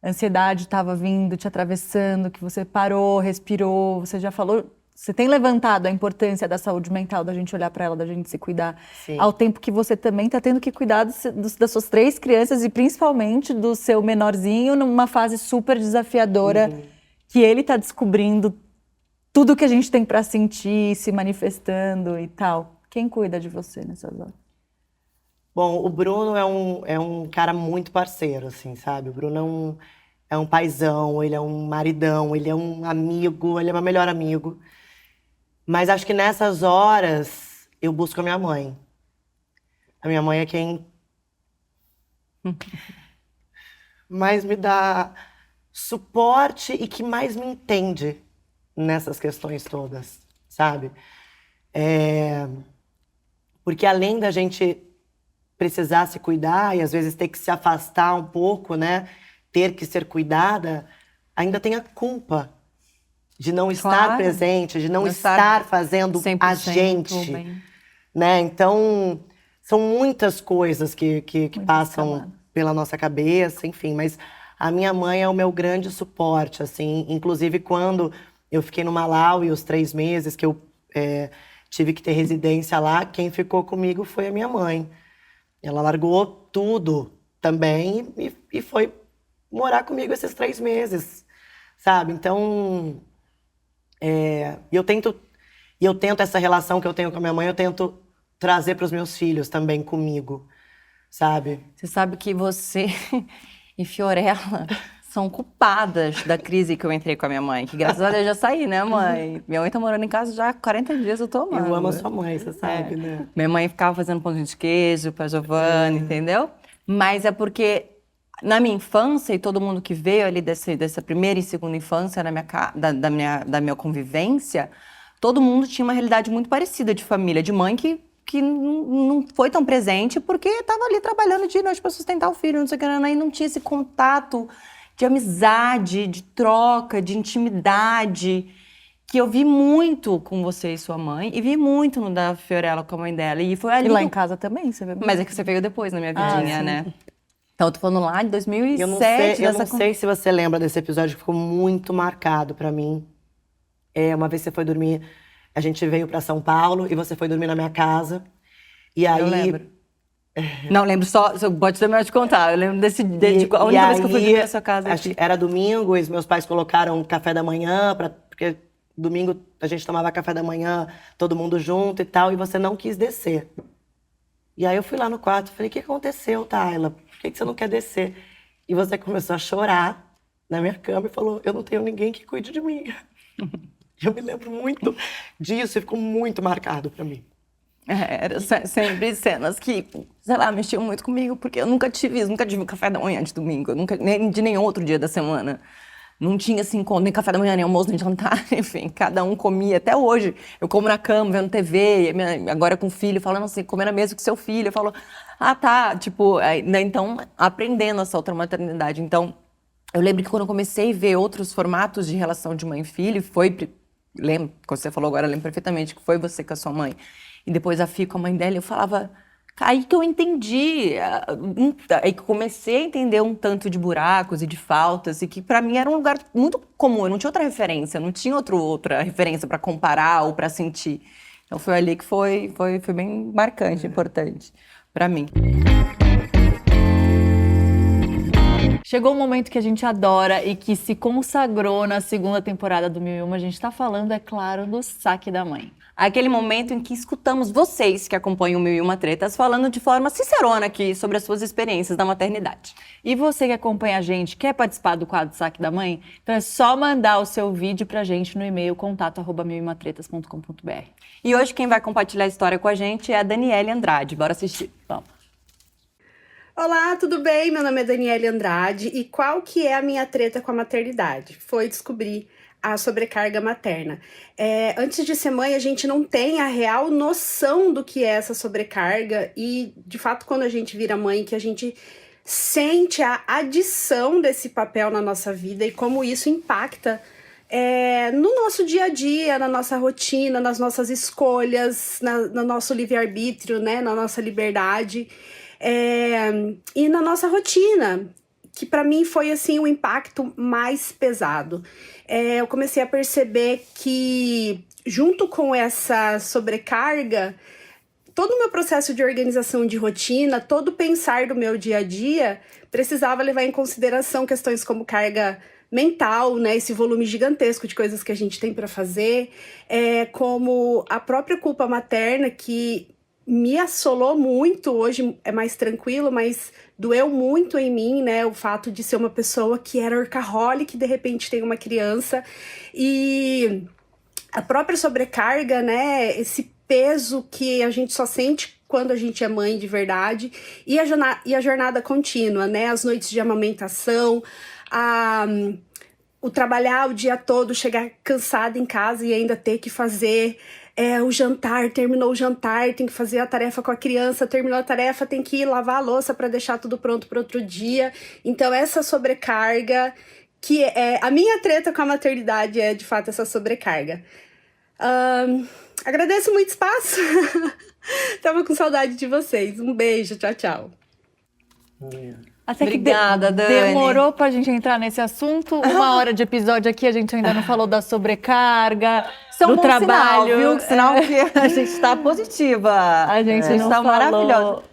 Speaker 1: ansiedade estava vindo, te atravessando, que você parou, respirou, você já falou... Você tem levantado a importância da saúde mental, da gente olhar para ela, da gente se cuidar.
Speaker 6: Sim.
Speaker 1: Ao tempo que você também está tendo que cuidar das suas 3 crianças e principalmente do seu menorzinho numa fase super desafiadora, que ele está descobrindo tudo que a gente tem para sentir, se manifestando e tal. Quem cuida de você nessas horas?
Speaker 6: Bom, o Bruno é um cara muito parceiro, assim, sabe? O Bruno é um paizão, ele é um maridão, ele é um amigo, ele é meu melhor amigo. Mas acho que nessas horas eu busco a minha mãe. A minha mãe é quem mais me dá suporte e que mais me entende nessas questões todas, sabe? Porque além da gente precisar se cuidar e às vezes ter que se afastar um pouco, né? Ter que ser cuidada, ainda tem a culpa de não estar
Speaker 2: Claro.
Speaker 6: presente, de não
Speaker 2: Não estar
Speaker 6: estar fazendo a
Speaker 2: 100%
Speaker 6: gente,
Speaker 2: bem.
Speaker 6: né? Então, são muitas coisas que passam
Speaker 1: camadas.
Speaker 6: pela nossa cabeça, enfim, mas a minha mãe é o meu grande suporte, assim, inclusive quando eu fiquei no Malawi os 3 meses que eu tive que ter residência lá, quem ficou comigo foi a minha mãe. Ela largou tudo também e foi morar comigo esses 3 meses, sabe? Então, eu tento essa relação que eu tenho com a minha mãe, eu tento trazer para os meus filhos também comigo, sabe?
Speaker 2: Você sabe que você e Fiorella são culpadas da crise que eu entrei com a minha mãe. Que graças a Deus já saí, né, mãe? Minha mãe tá morando em casa já há 40 dias, eu tô amando.
Speaker 6: Eu amo a sua mãe, você sabe, né?
Speaker 2: Minha mãe ficava fazendo pãozinho de queijo pra Giovana, entendeu? Mas é porque na minha infância, e todo mundo que veio ali dessa primeira e segunda infância da minha convivência, todo mundo tinha uma realidade muito parecida de família, de mãe que não foi tão presente porque estava ali trabalhando de noite para sustentar o filho, não sei o que, e não tinha esse contato de amizade, de troca, de intimidade, que eu vi muito com você e sua mãe, e vi muito no da Fiorella com a mãe dela. E foi ali.
Speaker 1: E lá
Speaker 2: que
Speaker 1: em casa também, você vê?
Speaker 2: Mas é que você veio depois na minha
Speaker 1: Ah,
Speaker 2: vidinha,
Speaker 1: sim.
Speaker 2: né? Então, eu tô falando lá de 2007.
Speaker 6: Eu não sei se você lembra desse episódio que ficou muito marcado pra mim. Uma vez você foi dormir, a gente veio pra São Paulo e você foi dormir na minha casa. E aí,
Speaker 2: Eu lembro. Não, lembro só, pode ser melhor te contar. Eu lembro a única vez que eu fui dormir na sua casa aqui.
Speaker 6: Era domingo, e meus pais colocaram café da manhã, porque domingo a gente tomava café da manhã, todo mundo junto e tal, e você não quis descer. E aí eu fui lá no quarto e falei, o que aconteceu, Tayla? Por que você não quer descer? E você começou a chorar na minha cama e falou, eu não tenho ninguém que cuide de mim. Eu me lembro muito disso e ficou muito marcado pra mim.
Speaker 2: Era sempre cenas que, sei lá, mexiam muito comigo, porque eu nunca tive café da manhã de domingo, nem de nenhum outro dia da semana. Não tinha, assim, nem café da manhã, nem almoço, nem jantar, enfim, cada um comia. Até hoje, eu como na cama, vendo TV, agora com o filho, falando assim, comendo a mesa com seu filho. Eu falo, tá, tipo, né, então, aprendendo essa outra maternidade. Então, eu lembro que quando eu comecei a ver outros formatos de relação de mãe e filho, lembro, quando você falou agora, eu lembro perfeitamente que foi você com a sua mãe. E depois a Fia com a mãe dela, eu falava, aí que eu entendi, aí que eu comecei a entender um tanto de buracos e de faltas, e que pra mim era um lugar muito comum, eu não tinha outra referência, não tinha outra referência pra comparar ou pra sentir. Então foi ali que foi bem marcante, importante pra mim.
Speaker 1: Chegou um momento que a gente adora e que se consagrou na segunda temporada do 1001. A gente tá falando, é claro, do Saque da Mãe.
Speaker 2: Aquele momento em que escutamos vocês que acompanham o 1001 Tretas falando de forma sincerona aqui sobre as suas experiências da maternidade.
Speaker 1: E você que acompanha a gente, quer participar do quadro Saque da Mãe? Então é só mandar o seu vídeo pra gente no e-mail contato@1001tretas.com.br.
Speaker 2: E hoje quem vai compartilhar a história com a gente é a Daniele Andrade. Bora assistir. Vamos.
Speaker 7: Olá, tudo bem? Meu nome é Daniele Andrade e qual que é a minha treta com a maternidade? Foi descobrir a sobrecarga materna. Antes de ser mãe, a gente não tem a real noção do que é essa sobrecarga e, de fato, quando a gente vira mãe, que a gente sente a adição desse papel na nossa vida e como isso impacta no nosso dia a dia, na nossa rotina, nas nossas escolhas, no nosso livre-arbítrio, né, na nossa liberdade e na nossa rotina, que para mim foi assim o impacto mais pesado. Eu comecei a perceber que, junto com essa sobrecarga, todo o meu processo de organização de rotina, todo o pensar do meu dia a dia, precisava levar em consideração questões como carga mental, né, esse volume gigantesco de coisas que a gente tem para fazer, como a própria culpa materna, que me assolou muito. Hoje é mais tranquilo, mas doeu muito em mim, né, o fato de ser uma pessoa que era workaholic, de repente tem uma criança, e a própria sobrecarga, né, esse peso que a gente só sente quando a gente é mãe de verdade, e a jornada contínua, né, as noites de amamentação, o trabalhar o dia todo, chegar cansada em casa e ainda ter que fazer o jantar, terminou o jantar, tem que fazer a tarefa com a criança, terminou a tarefa, tem que ir lavar a louça para deixar tudo pronto para outro dia. Então, essa sobrecarga, que é a minha treta com a maternidade, é de fato essa sobrecarga. Agradeço muito espaço. Tava com saudade de vocês. Um beijo, tchau, tchau.
Speaker 1: Até
Speaker 2: Obrigada,
Speaker 1: que
Speaker 2: Dani.
Speaker 1: demorou pra gente entrar nesse assunto. 1 hora de episódio aqui, a gente ainda não falou da sobrecarga,
Speaker 2: Isso é um
Speaker 1: do
Speaker 2: bom
Speaker 1: trabalho.
Speaker 2: sinal, viu? Sinal que a gente está positiva.
Speaker 1: A gente não
Speaker 2: está
Speaker 1: falou.
Speaker 2: maravilhosa.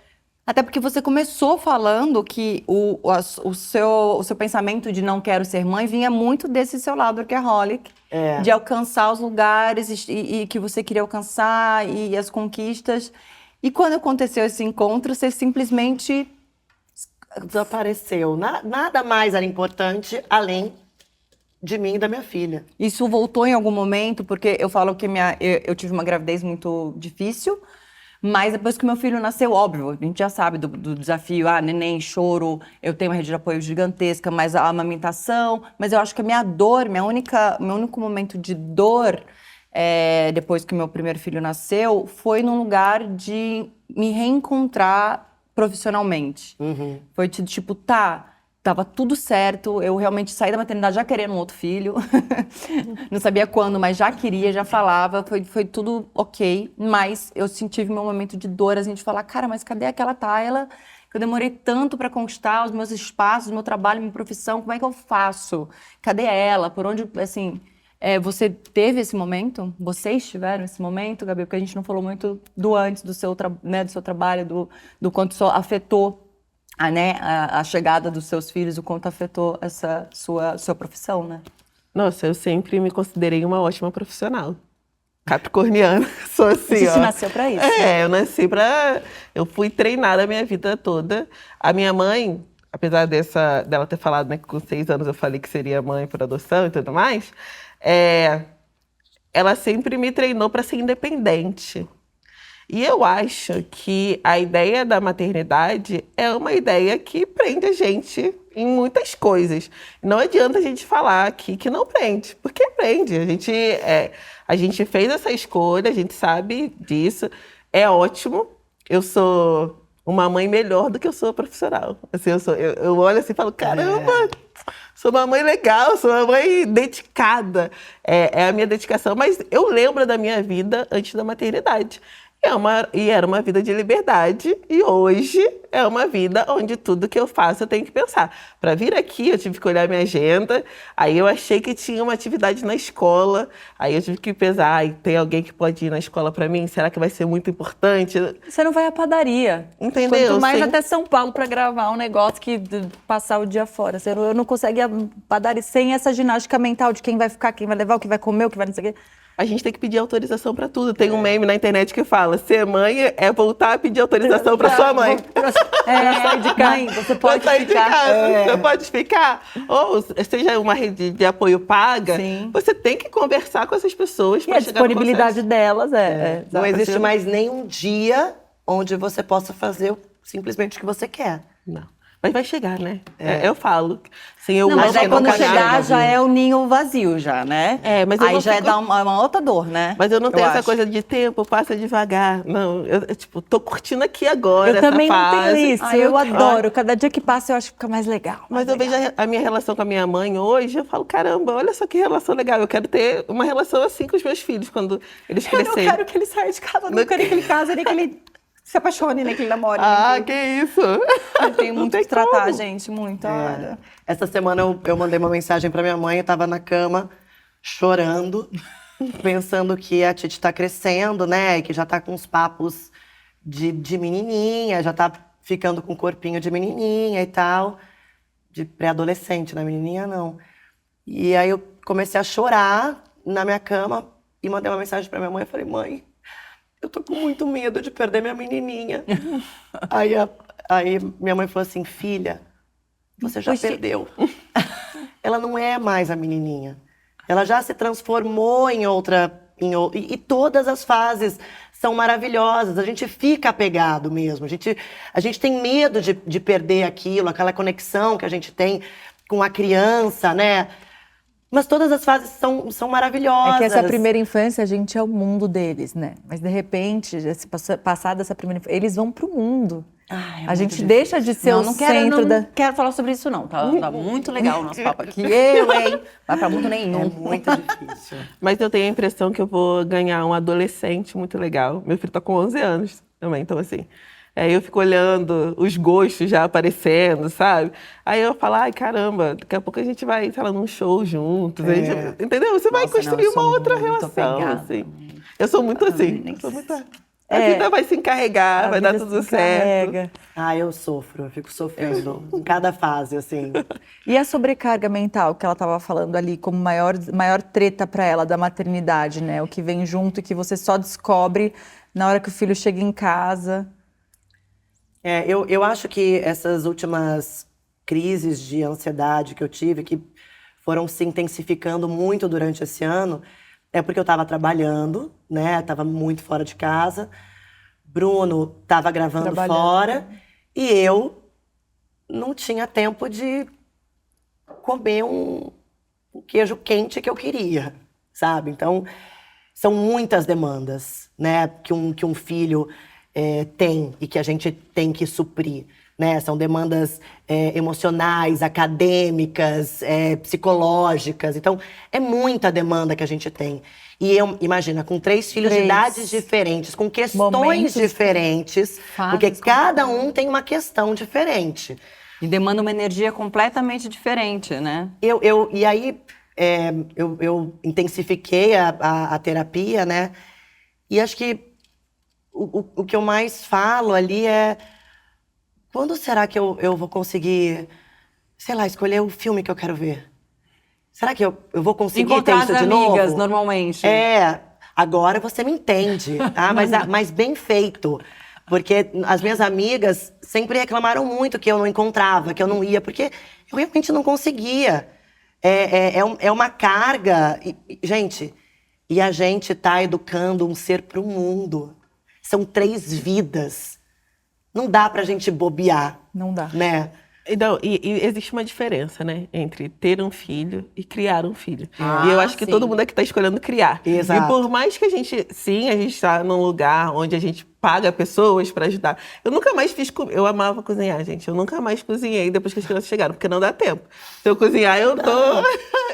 Speaker 2: Até porque você começou falando que o seu pensamento de não quero ser mãe vinha muito desse seu lado workaholic, de alcançar os lugares e que você queria alcançar e as conquistas. E quando aconteceu esse encontro, você simplesmente...
Speaker 6: Desapareceu. Nada mais era importante além de mim e da minha filha.
Speaker 2: Isso voltou em algum momento, porque eu falo que eu tive uma gravidez muito difícil, mas depois que meu filho nasceu, óbvio, a gente já sabe do desafio, neném, choro, eu tenho uma rede de apoio gigantesca, mas a amamentação, mas eu acho que a minha dor, meu único momento de dor, depois que meu primeiro filho nasceu, foi num lugar de me reencontrar profissionalmente. Foi tipo, tava tudo certo, eu realmente saí da maternidade já querendo um outro filho, não sabia quando, mas já queria, já falava, foi tudo ok, mas eu tive meu momento de dor, a gente falar, cara, mas cadê aquela Tayla que eu demorei tanto para conquistar os meus espaços, meu trabalho, minha profissão, como é que eu faço? Cadê ela? Por onde, assim... você teve esse momento? Vocês tiveram esse momento, Gabi? Porque a gente não falou muito do antes do seu trabalho, do quanto isso afetou a chegada dos seus filhos, o quanto afetou essa sua profissão, né?
Speaker 5: Nossa, eu sempre me considerei uma ótima profissional. Capricorniana, sou assim,
Speaker 2: A gente nasceu pra isso.
Speaker 5: Eu nasci pra... Eu fui treinada a minha vida toda. A minha mãe, apesar dela ter falado, né, que com 6 anos eu falei que seria mãe por adoção e tudo mais, ela sempre me treinou para ser independente. E eu acho que a ideia da maternidade é uma ideia que prende a gente em muitas coisas. Não adianta a gente falar aqui que não prende, porque prende. A gente fez essa escolha, a gente sabe disso. É ótimo. Eu sou uma mãe melhor do que eu sou profissional. Assim, eu olho assim e falo, caramba, sou uma mãe legal, sou uma mãe dedicada. É a minha dedicação. Mas eu lembro da minha vida antes da maternidade. E era uma vida de liberdade, e hoje é uma vida onde tudo que eu faço eu tenho que pensar. Para vir aqui, eu tive que olhar minha agenda, aí eu achei que tinha uma atividade na escola, aí eu tive que pesar, tem alguém que pode ir na escola para mim? Será que vai ser muito importante?
Speaker 1: Você não vai à padaria.
Speaker 5: Entendeu?
Speaker 1: Quanto mais
Speaker 5: Sim.
Speaker 1: até São Paulo para gravar um negócio que passar o dia fora. Eu não consigo ir à padaria sem essa ginástica mental de quem vai ficar, quem vai levar, o que vai comer, o que vai não sei o quê.
Speaker 5: A gente tem que pedir autorização para tudo. Tem um meme na internet que fala: ser mãe é voltar a pedir autorização para sua mãe.
Speaker 2: Sair de casa. Mãe, você pode
Speaker 5: sair de
Speaker 2: ficar.
Speaker 5: casa, você pode ficar. Ou seja uma rede de apoio paga,
Speaker 2: Sim.
Speaker 5: você tem que conversar com essas pessoas
Speaker 1: E
Speaker 5: para
Speaker 1: a
Speaker 5: chegar no
Speaker 1: disponibilidade
Speaker 5: consenso.
Speaker 1: delas
Speaker 6: Não existe
Speaker 5: Assim,
Speaker 6: mais nenhum dia onde você possa fazer simplesmente o que você quer.
Speaker 5: Não. Mas vai chegar, né? Eu falo. Assim, eu
Speaker 2: Não, mas
Speaker 5: amo
Speaker 2: aí quando
Speaker 5: acompanhar.
Speaker 2: chegar já é o ninho vazio já, né?
Speaker 5: Mas eu
Speaker 2: aí
Speaker 5: não
Speaker 2: já
Speaker 5: fico-
Speaker 2: dá uma outra dor, né?
Speaker 5: Mas eu não tenho essa
Speaker 2: acho.
Speaker 5: coisa de tempo, passa devagar. Não, eu tô curtindo aqui agora
Speaker 1: Eu
Speaker 5: essa
Speaker 1: também não
Speaker 5: fase.
Speaker 1: tenho isso.
Speaker 2: Ah,
Speaker 1: Eu adoro. Cada dia que passa eu acho que fica mais legal.
Speaker 5: Mas eu vejo a minha relação com a minha mãe hoje, eu falo, caramba, olha só que relação legal. Eu quero ter uma relação assim com os meus filhos quando eles
Speaker 2: Eu não
Speaker 5: crescerem.
Speaker 2: quero que ele saia de casa, não quero que ele case, nem que ele se apaixone, nem que ele namore. nem
Speaker 5: Que isso!
Speaker 2: Eu tenho
Speaker 5: Não
Speaker 2: muito
Speaker 5: tem
Speaker 2: que tratar,
Speaker 5: como.
Speaker 2: gente, muito. Olha.
Speaker 6: Essa semana eu mandei uma mensagem pra minha mãe, eu tava na cama, chorando, pensando que a Titi tá crescendo, né? E que já tá com uns papos de menininha, já tá ficando com corpinho de menininha e tal. De pré-adolescente, né? Menininha não. E aí eu comecei a chorar na minha cama e mandei uma mensagem pra minha mãe. Eu falei, mãe, eu tô com muito medo de perder minha menininha. Aí minha mãe falou assim, filha, você já perdeu. Ela não é mais a menininha. Ela já se transformou em outra... E todas as fases são maravilhosas. A gente fica apegado mesmo. A gente tem medo de perder aquilo, aquela conexão que a gente tem com a criança, né? Mas todas as fases são maravilhosas.
Speaker 1: É que essa primeira infância, a gente é o mundo deles, né? Mas de repente, passada essa primeira infância, eles vão pro mundo.
Speaker 6: Ai, é
Speaker 1: A
Speaker 6: muito
Speaker 1: gente
Speaker 6: difícil.
Speaker 1: deixa de ser o centro
Speaker 2: não
Speaker 1: da...
Speaker 2: quero falar sobre isso, não. Tá muito legal o nosso papo aqui. Eu, hein? Vai pra mundo nenhum.
Speaker 6: É muito difícil.
Speaker 5: Mas eu tenho a impressão que eu vou ganhar um adolescente muito legal. Meu filho tá com 11 anos também, então assim... Aí eu fico olhando os gostos já aparecendo, sabe? Aí eu falo, ai, caramba, daqui a pouco a gente vai, sei lá, num show juntos. A gente, entendeu? Você vai construir
Speaker 2: eu sou
Speaker 5: uma outra
Speaker 2: muito
Speaker 5: relação,
Speaker 2: apegada.
Speaker 5: assim. Eu sou muito assim.
Speaker 2: nem
Speaker 5: Eu sou muito... A
Speaker 1: É.
Speaker 5: vida vai se encarregar,
Speaker 1: A
Speaker 5: vai dar
Speaker 1: vida
Speaker 5: tudo
Speaker 1: se
Speaker 5: certo.
Speaker 1: encarrega.
Speaker 6: Eu sofro, eu fico sofrendo em cada fase, assim.
Speaker 1: E a sobrecarga mental que ela estava falando ali como maior treta para ela da maternidade, né? O que vem junto e que você só descobre na hora que o filho chega em casa.
Speaker 6: Eu acho que essas últimas crises de ansiedade que eu tive, que foram se intensificando muito durante esse ano, é porque eu estava trabalhando, né? Estava muito fora de casa. Bruno estava gravando fora. E eu não tinha tempo de comer um queijo quente que eu queria, sabe? Então, são muitas demandas, né? Que um filho tem e que a gente tem que suprir, né? São demandas emocionais, acadêmicas, psicológicas. Então, é muita demanda que a gente tem. E imagina, com 3 filhos de idades diferentes, com questões
Speaker 1: Momentos
Speaker 6: diferentes, porque cada um tem uma questão diferente.
Speaker 2: E demanda uma energia completamente diferente, né?
Speaker 6: E aí, eu intensifiquei a terapia, né? E acho que o que eu mais falo ali é... Quando será que eu vou conseguir, sei lá, escolher o filme que eu quero ver? Será que eu vou conseguir
Speaker 2: Encontrar
Speaker 6: ter isso
Speaker 2: as
Speaker 6: de
Speaker 2: amigas,
Speaker 6: novo?
Speaker 2: normalmente.
Speaker 6: Agora você me entende, tá? Mas bem feito. Porque as minhas amigas sempre reclamaram muito que eu não encontrava, que eu não ia, porque eu realmente não conseguia. É uma carga. Gente, e a gente tá educando um ser pro mundo. São 3 vidas. Não dá pra gente bobear.
Speaker 1: Não dá.
Speaker 6: Né?
Speaker 5: Então, e existe uma diferença, né? Entre ter um filho e criar um filho. E eu acho que
Speaker 2: sim.
Speaker 5: todo mundo aqui está escolhendo criar.
Speaker 6: Exato.
Speaker 5: E por mais que a gente está num lugar onde a gente paga pessoas para ajudar. Eu nunca mais eu amava cozinhar, gente. Eu nunca mais cozinhei depois que as crianças chegaram, porque não dá tempo. Se eu cozinhar, eu tô...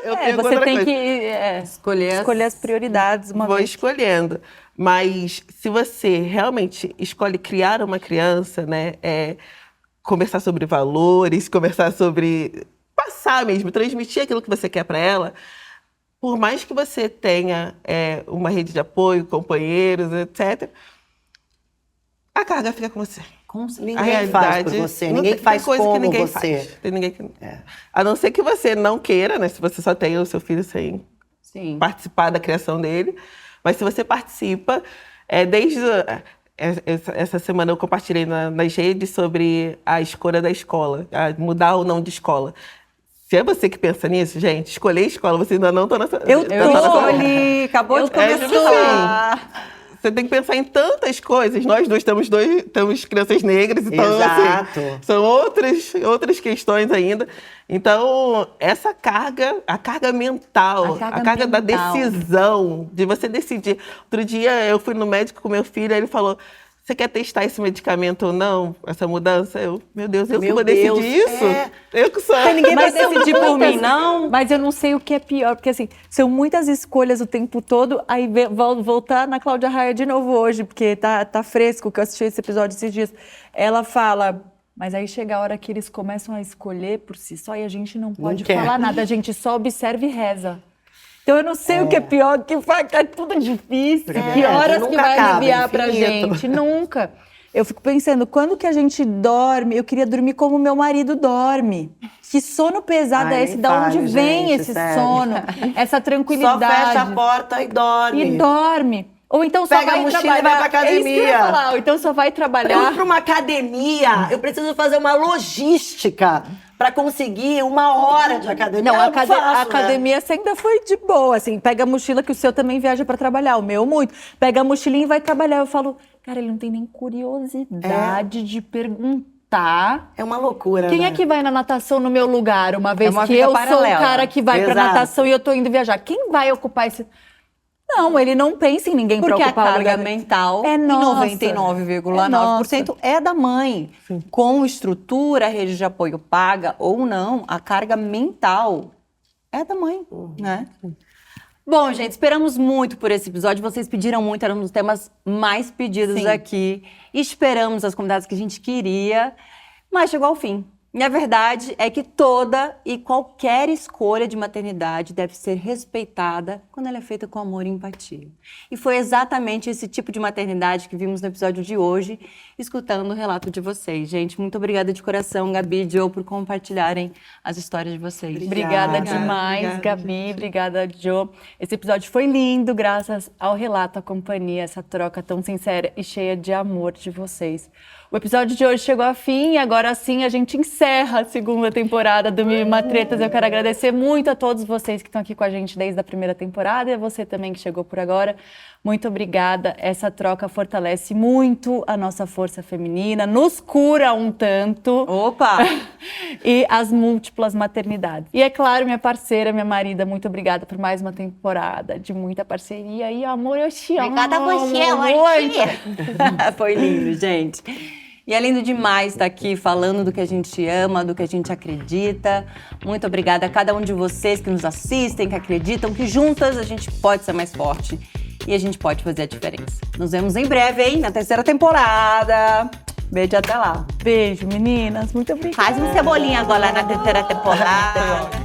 Speaker 5: eu tenho
Speaker 1: Você
Speaker 5: outra
Speaker 1: tem
Speaker 5: coisa.
Speaker 1: que
Speaker 2: Escolher
Speaker 1: as prioridades uma
Speaker 5: Vou
Speaker 1: vez.
Speaker 5: escolhendo. Mas se você realmente escolhe criar uma criança, né? Conversar sobre valores, conversar sobre... Passar mesmo, transmitir aquilo que você quer para ela. Por mais que você tenha uma rede de apoio, companheiros, etc., a carga fica com você.
Speaker 6: Ninguém faz por você, ninguém faz como você.
Speaker 5: Tem ninguém que... A não ser que você não queira, né? Se você só tem o seu filho sem participar da criação dele. Mas se você participa, desde... Essa semana eu compartilhei nas redes sobre a escolha da escola, mudar ou não de escola. Se é você que pensa nisso, gente, escolher escola, você ainda não está nessa...
Speaker 1: Eu
Speaker 2: escolhi, acabou de começar.
Speaker 5: Você tem que pensar em tantas coisas. Nós dois temos crianças negras, então
Speaker 6: Exato.
Speaker 5: assim, são outras questões ainda. Então, essa carga, a carga mental, a carga da decisão, de você decidir. Outro dia eu fui no médico com meu filho, aí ele falou: você quer testar esse medicamento ou não? Essa mudança? Meu Deus, eu que vou decidir isso? Eu que sou.
Speaker 2: Ninguém vai decidir por mim, não.
Speaker 1: Mas eu não sei o que é pior, porque assim, são muitas escolhas o tempo todo, aí voltar na Cláudia Raia de novo hoje, porque tá fresco, que eu assisti esse episódio esses dias. Ela fala, mas aí chega a hora que eles começam a escolher por si só e a gente não pode falar nada, a gente só observa e reza. Então eu não sei o que é pior, que é tudo difícil. Que horas que vai aliviar pra gente? Nunca. Eu fico pensando, quando que a gente dorme? Eu queria dormir como meu marido dorme. Que sono pesado é esse? Da onde vem esse sono? Essa tranquilidade.
Speaker 6: Só fecha a porta e dorme.
Speaker 1: E dorme. Ou então só
Speaker 6: pega
Speaker 1: vai
Speaker 6: a mochila
Speaker 1: trabalhar.
Speaker 6: e vai pra academia.
Speaker 1: É isso que eu ia falar. Ou então só vai trabalhar.
Speaker 6: Eu ir pra uma academia, eu preciso fazer uma logística pra conseguir 1 hora de academia.
Speaker 1: Não,
Speaker 6: a
Speaker 1: academia você ainda foi de boa, assim. Pega a mochila que o seu também viaja pra trabalhar, o meu muito. Pega a mochilinha e vai trabalhar. Eu falo, cara, ele não tem nem curiosidade de perguntar tá?
Speaker 6: É uma loucura,
Speaker 1: Quem
Speaker 6: né?
Speaker 1: é que vai na natação no meu lugar, uma vez
Speaker 2: uma
Speaker 1: que
Speaker 2: vida
Speaker 1: eu sou o
Speaker 2: paralela.
Speaker 1: cara que vai pra
Speaker 6: Exato.
Speaker 1: natação e eu tô indo viajar? Quem vai ocupar esse... Não, ele não pensa em ninguém pra
Speaker 2: Porque a
Speaker 1: ocupar o
Speaker 2: carga
Speaker 1: lugar.
Speaker 2: mental,
Speaker 1: É
Speaker 2: em
Speaker 1: nossa.
Speaker 2: 99,9%, é da mãe. Com estrutura, rede de apoio paga ou não, a carga mental é da mãe, né? Bom, gente, esperamos muito por esse episódio. Vocês pediram muito, era um dos temas mais pedidos aqui. Esperamos as convidadas que a gente queria, mas chegou ao fim. E a verdade é que toda e qualquer escolha de maternidade deve ser respeitada quando ela é feita com amor e empatia. E foi exatamente esse tipo de maternidade que vimos no episódio de hoje, escutando o relato de vocês. Gente, muito obrigada de coração, Gabi e Joe, por compartilharem as histórias de vocês.
Speaker 1: Obrigada
Speaker 6: Obrigada,
Speaker 1: demais,
Speaker 5: obrigada,
Speaker 1: Gabi. Obrigada, Jo. Esse episódio foi lindo, graças ao relato, à companhia, essa troca tão sincera e cheia de amor de vocês. O episódio de hoje chegou ao fim e agora sim a gente encerra a segunda temporada do Mil e Uma Tretas. Eu quero agradecer muito a todos vocês que estão aqui com a gente desde a primeira temporada e a você também que chegou por agora. Muito obrigada. Essa troca fortalece muito a nossa força feminina, nos cura um tanto.
Speaker 2: Opa!
Speaker 1: E as múltiplas maternidades. E é claro, minha parceira, minha marida, muito obrigada por mais uma temporada de muita parceria. E amor, eu te amo.
Speaker 2: Obrigada a você,
Speaker 1: muito.
Speaker 2: Foi lindo, gente. E é lindo demais estar aqui falando do que a gente ama, do que a gente acredita. Muito obrigada a cada um de vocês que nos assistem, que acreditam que juntas a gente pode ser mais forte e a gente pode fazer a diferença. Nos vemos em breve, hein? Na terceira temporada. Beijo até lá.
Speaker 1: Beijo, meninas. Muito obrigada.
Speaker 2: Faz um cebolinha agora na terceira temporada.